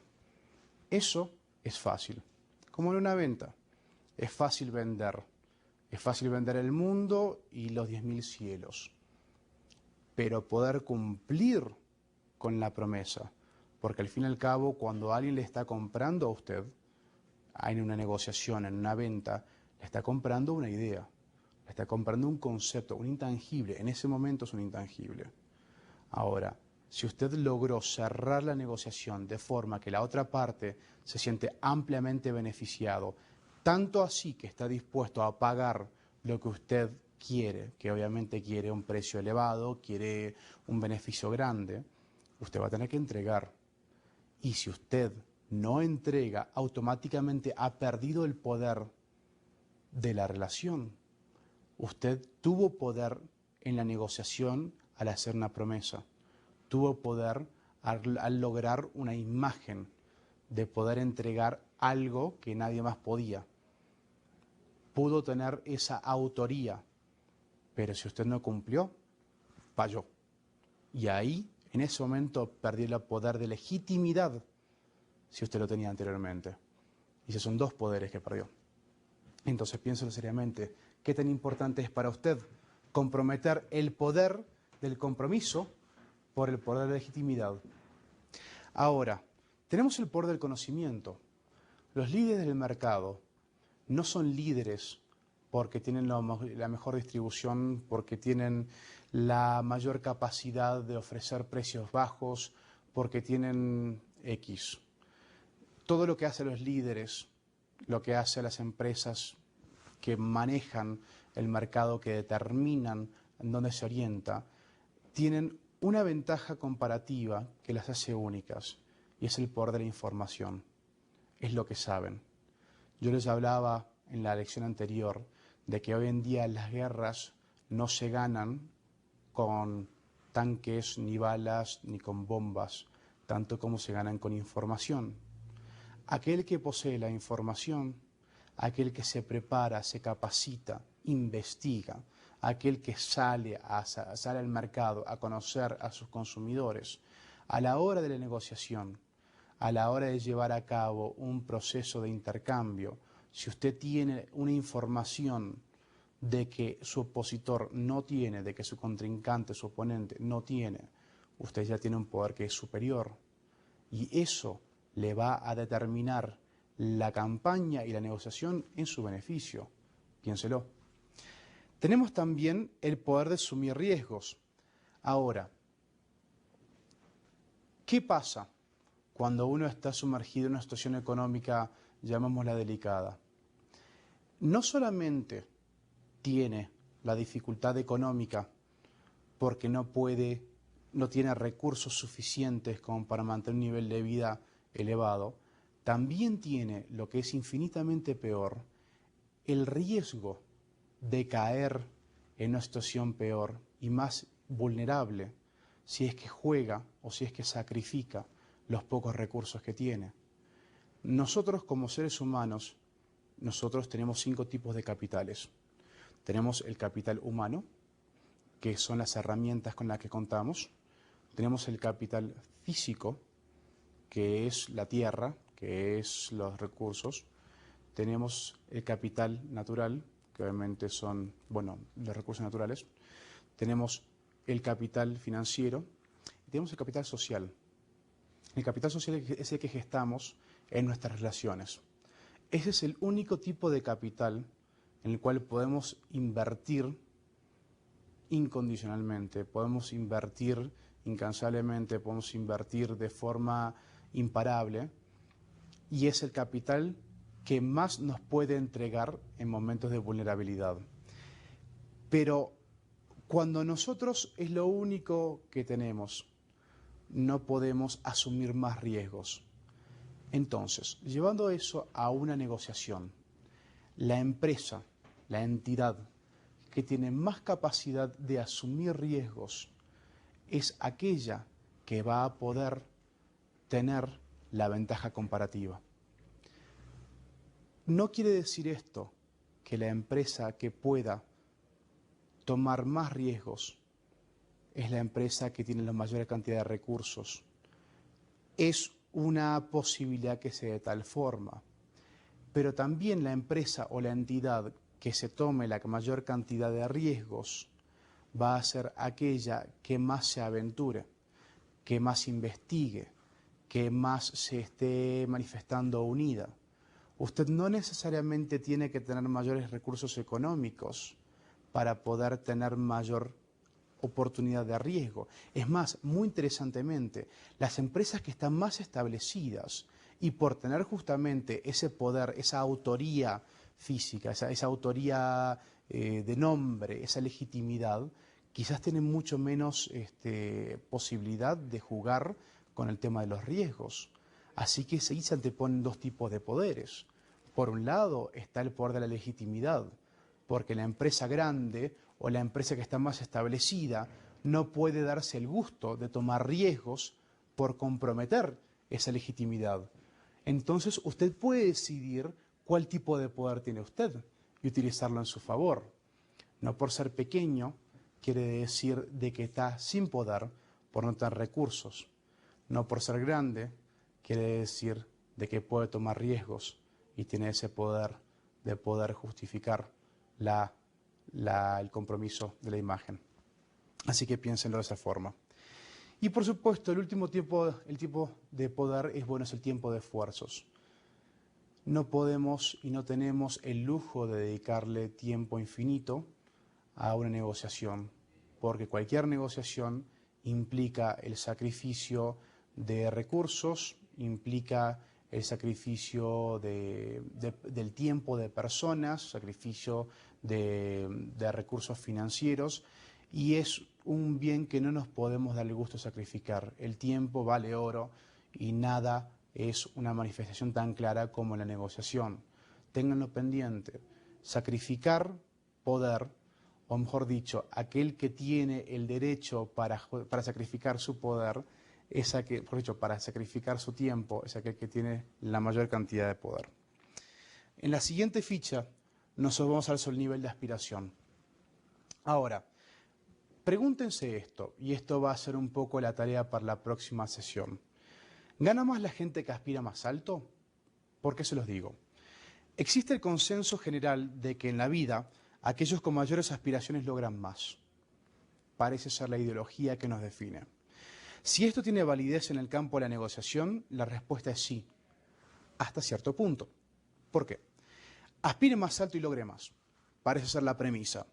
Eso es fácil, como en una venta. Es fácil vender el mundo y los 10.000 cielos, pero poder cumplir con la promesa, porque al fin y al cabo cuando alguien le está comprando a usted, en una negociación, en una venta, le está comprando una idea, le está comprando un concepto, un intangible, en ese momento es un intangible. Ahora, si usted logró cerrar la negociación de forma que la otra parte se siente ampliamente beneficiado, tanto así que está dispuesto a pagar lo que usted quiere, que obviamente quiere un precio elevado, quiere un beneficio grande, usted va a tener que entregar. Y si usted no entrega, automáticamente ha perdido el poder de la relación. Usted tuvo poder en la negociación al hacer una promesa. Tuvo poder al lograr una imagen de poder entregar algo que nadie más podía. Pudo tener esa autoría, pero si usted no cumplió, falló. Y ahí, en ese momento, perdió el poder de legitimidad si usted lo tenía anteriormente. Y esos son dos poderes que perdió. Entonces piénselo seriamente. ¿Qué tan importante es para usted comprometer el poder del compromiso por el poder de la legitimidad? Ahora, tenemos el poder del conocimiento. Los líderes del mercado no son líderes porque tienen la mejor distribución, porque tienen la mayor capacidad de ofrecer precios bajos, porque tienen X. Todo lo que hacen los líderes, lo que hacen las empresas que manejan el mercado, que determinan en dónde se orienta, tienen una ventaja comparativa que las hace únicas, y es el poder de la información. Es lo que saben. Yo les hablaba en la lección anterior de que hoy en día las guerras no se ganan con tanques, ni balas, ni con bombas, tanto como se ganan con información. Aquel que posee la información, aquel que se prepara, se capacita, investiga, aquel que sale al mercado a conocer a sus consumidores, a la hora de la negociación, a la hora de llevar a cabo un proceso de intercambio, si usted tiene una información de que su opositor no tiene, de que su contrincante, su oponente no tiene, usted ya tiene un poder que es superior. Y eso le va a determinar la campaña y la negociación en su beneficio. Piénselo. Tenemos también el poder de asumir riesgos. Ahora, ¿qué pasa cuando uno está sumergido en una situación económica, llamémosla delicada? No solamente tiene la dificultad económica porque no tiene recursos suficientes como para mantener un nivel de vida elevado, también tiene, lo que es infinitamente peor, el riesgo de caer en una situación peor y más vulnerable si es que juega o si es que sacrifica los pocos recursos que tiene. Nosotros como seres humanos, nosotros tenemos 5 tipos de capitales. Tenemos el capital humano, que son las herramientas con las que contamos. Tenemos el capital físico, que es la tierra, que es los recursos. Tenemos el capital natural, que obviamente son, los recursos naturales. Tenemos el capital financiero y tenemos el capital social. El capital social es el que gestamos en nuestras relaciones. Ese es el único tipo de capital en el cual podemos invertir incondicionalmente, podemos invertir incansablemente, podemos invertir de forma imparable, y es el capital que más nos puede entregar en momentos de vulnerabilidad. Pero cuando nosotros es lo único que tenemos, no podemos asumir más riesgos. Entonces, llevando eso a una negociación, la empresa, la entidad que tiene más capacidad de asumir riesgos es aquella que va a poder tener la ventaja comparativa. No quiere decir esto que la empresa que pueda tomar más riesgos es la empresa que tiene la mayor cantidad de recursos. Es una posibilidad que se dé de tal forma. Pero también la empresa o la entidad que se tome la mayor cantidad de riesgos va a ser aquella que más se aventure, que más investigue, que más se esté manifestando unida. Usted no necesariamente tiene que tener mayores recursos económicos para poder tener mayor oportunidad de riesgo. Es más, muy interesantemente, las empresas que están más establecidas y por tener justamente ese poder, esa autoría física, esa autoría de nombre, esa legitimidad, quizás tienen mucho menos posibilidad de jugar con el tema de los riesgos. Así que ahí se anteponen 2 tipos de poderes. Por un lado está el poder de la legitimidad, porque la empresa grande o la empresa que está más establecida no puede darse el gusto de tomar riesgos por comprometer esa legitimidad. Entonces usted puede decidir cuál tipo de poder tiene usted y utilizarlo en su favor. No por ser pequeño quiere decir de que está sin poder por no tener recursos. No por ser grande quiere decir de que puede tomar riesgos y tiene ese poder de poder justificar el compromiso de la imagen. Así que piénsenlo de esa forma. Y por supuesto, el tipo de poder es el tiempo de esfuerzos. No podemos y no tenemos el lujo de dedicarle tiempo infinito a una negociación, porque cualquier negociación implica el sacrificio de recursos, implica el sacrificio del tiempo de personas, sacrificio de recursos financieros, y es un bien que no nos podemos dar el gusto de sacrificar. El tiempo vale oro y nada es una manifestación tan clara como la negociación. Ténganlo pendiente. Sacrificar poder, o mejor dicho, aquel que tiene el derecho para sacrificar su poder, para sacrificar su tiempo, es aquel que tiene la mayor cantidad de poder. En la siguiente ficha, nosotros vamos a ver sobre el nivel de aspiración. Ahora, pregúntense esto, y esto va a ser un poco la tarea para la próxima sesión. ¿Gana más la gente que aspira más alto? ¿Por qué se los digo? Existe el consenso general de que en la vida aquellos con mayores aspiraciones logran más. Parece ser la ideología que nos define. Si esto tiene validez en el campo de la negociación, la respuesta es sí, hasta cierto punto. ¿Por qué? Aspire más alto y logre más. Parece ser la premisa.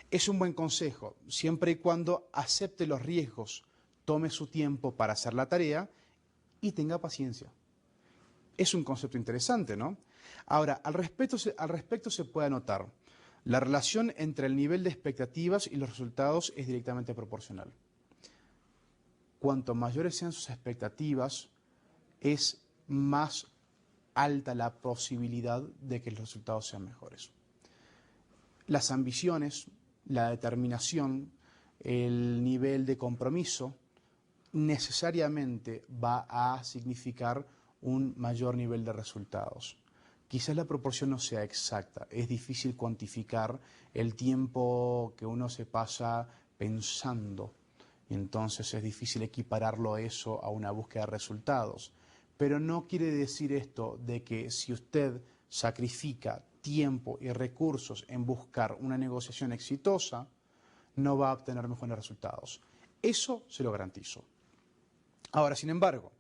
Es un buen consejo, siempre y cuando acepte los riesgos, tome su tiempo para hacer la tarea y tenga paciencia. Es un concepto interesante, ¿no? Ahora, al respecto se puede anotar, la relación entre el nivel de expectativas y los resultados es directamente proporcional. Cuanto mayores sean sus expectativas, es más alta la posibilidad de que los resultados sean mejores. Las ambiciones, la determinación, el nivel de compromiso, necesariamente va a significar un mayor nivel de resultados. Quizás la proporción no sea exacta, es difícil cuantificar el tiempo que uno se pasa pensando, y entonces es difícil equipararlo eso a una búsqueda de resultados. Pero no quiere decir esto de que si usted sacrifica tiempo y recursos en buscar una negociación exitosa, no va a obtener mejores resultados. Eso se lo garantizo. Ahora, sin embargo,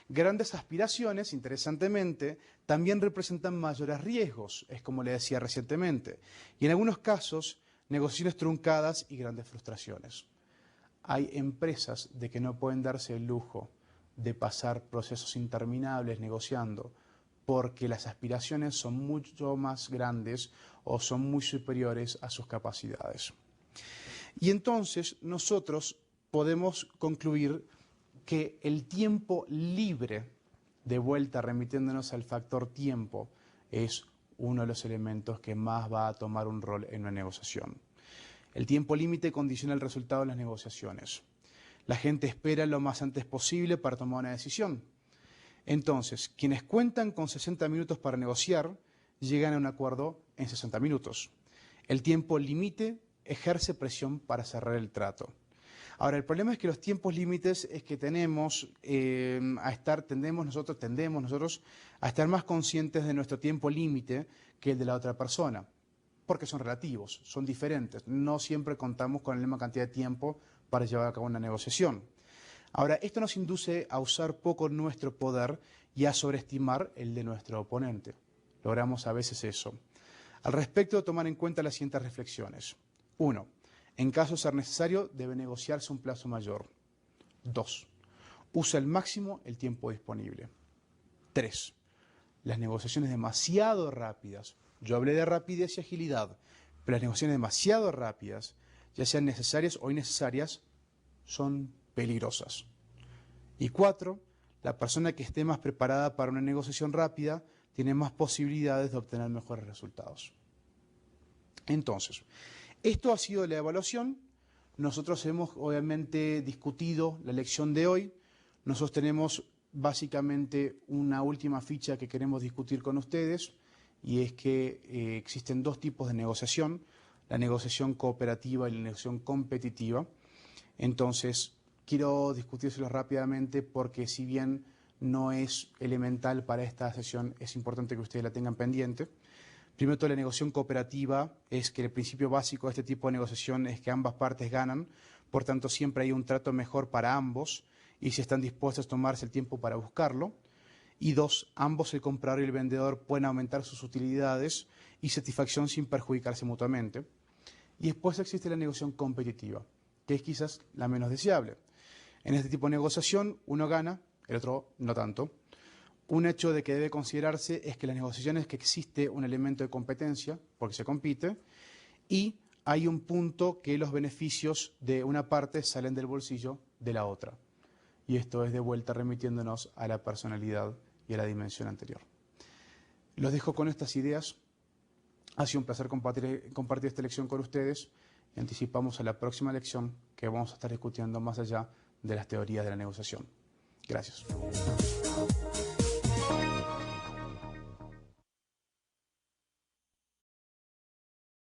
grandes aspiraciones, interesantemente, también representan mayores riesgos, es como le decía recientemente, y en algunos casos, negociaciones truncadas y grandes frustraciones. Hay empresas de que no pueden darse el lujo de pasar procesos interminables negociando porque las aspiraciones son mucho más grandes o son muy superiores a sus capacidades. Y entonces nosotros podemos concluir que el tiempo libre, de vuelta remitiéndonos al factor tiempo, es uno de los elementos que más va a tomar un rol en una negociación. El tiempo límite condiciona el resultado de las negociaciones. La gente espera lo más antes posible para tomar una decisión. Entonces, quienes cuentan con 60 minutos para negociar, llegan a un acuerdo en 60 minutos. El tiempo límite ejerce presión para cerrar el trato. Ahora, el problema es que los tiempos límites es que tendemos nosotros a estar más conscientes de nuestro tiempo límite que el de la otra persona, porque son relativos, son diferentes. No siempre contamos con la misma cantidad de tiempo para llevar a cabo una negociación. Ahora, esto nos induce a usar poco nuestro poder y a sobreestimar el de nuestro oponente. Logramos a veces eso. Al respecto, tomar en cuenta las siguientes reflexiones. 1. En caso de ser necesario, debe negociarse un plazo mayor. 2. Usa al máximo el tiempo disponible. 3. Las negociaciones demasiado rápidas. Yo hablé de rapidez y agilidad, pero las negociaciones demasiado rápidas, ya sean necesarias o innecesarias, son peligrosas. Y 4. La persona que esté más preparada para una negociación rápida tiene más posibilidades de obtener mejores resultados. Entonces, esto ha sido la evaluación. Nosotros hemos obviamente discutido la lección de hoy. Nosotros tenemos básicamente una última ficha que queremos discutir con ustedes, y es que existen dos tipos de negociación, la negociación cooperativa y la negociación competitiva. Entonces, quiero discutírselo rápidamente porque si bien no es elemental para esta sesión, es importante que ustedes la tengan pendiente. Primero todo, la negociación cooperativa es que el principio básico de este tipo de negociación es que ambas partes ganan, por tanto siempre hay un trato mejor para ambos y si están dispuestos a tomarse el tiempo para buscarlo. Y dos, ambos, el comprador y el vendedor, pueden aumentar sus utilidades y satisfacción sin perjudicarse mutuamente. Y después existe la negociación competitiva, que es quizás la menos deseable. En este tipo de negociación uno gana, el otro no tanto. Un hecho de que debe considerarse es que en las negociaciones que existe un elemento de competencia, porque se compite, y hay un punto que los beneficios de una parte salen del bolsillo de la otra. Y esto es de vuelta remitiéndonos a la personalidad y a la dimensión anterior. Los dejo con estas ideas. Ha sido un placer compartir esta lección con ustedes y anticipamos a la próxima lección que vamos a estar discutiendo más allá de las teorías de la negociación. Gracias.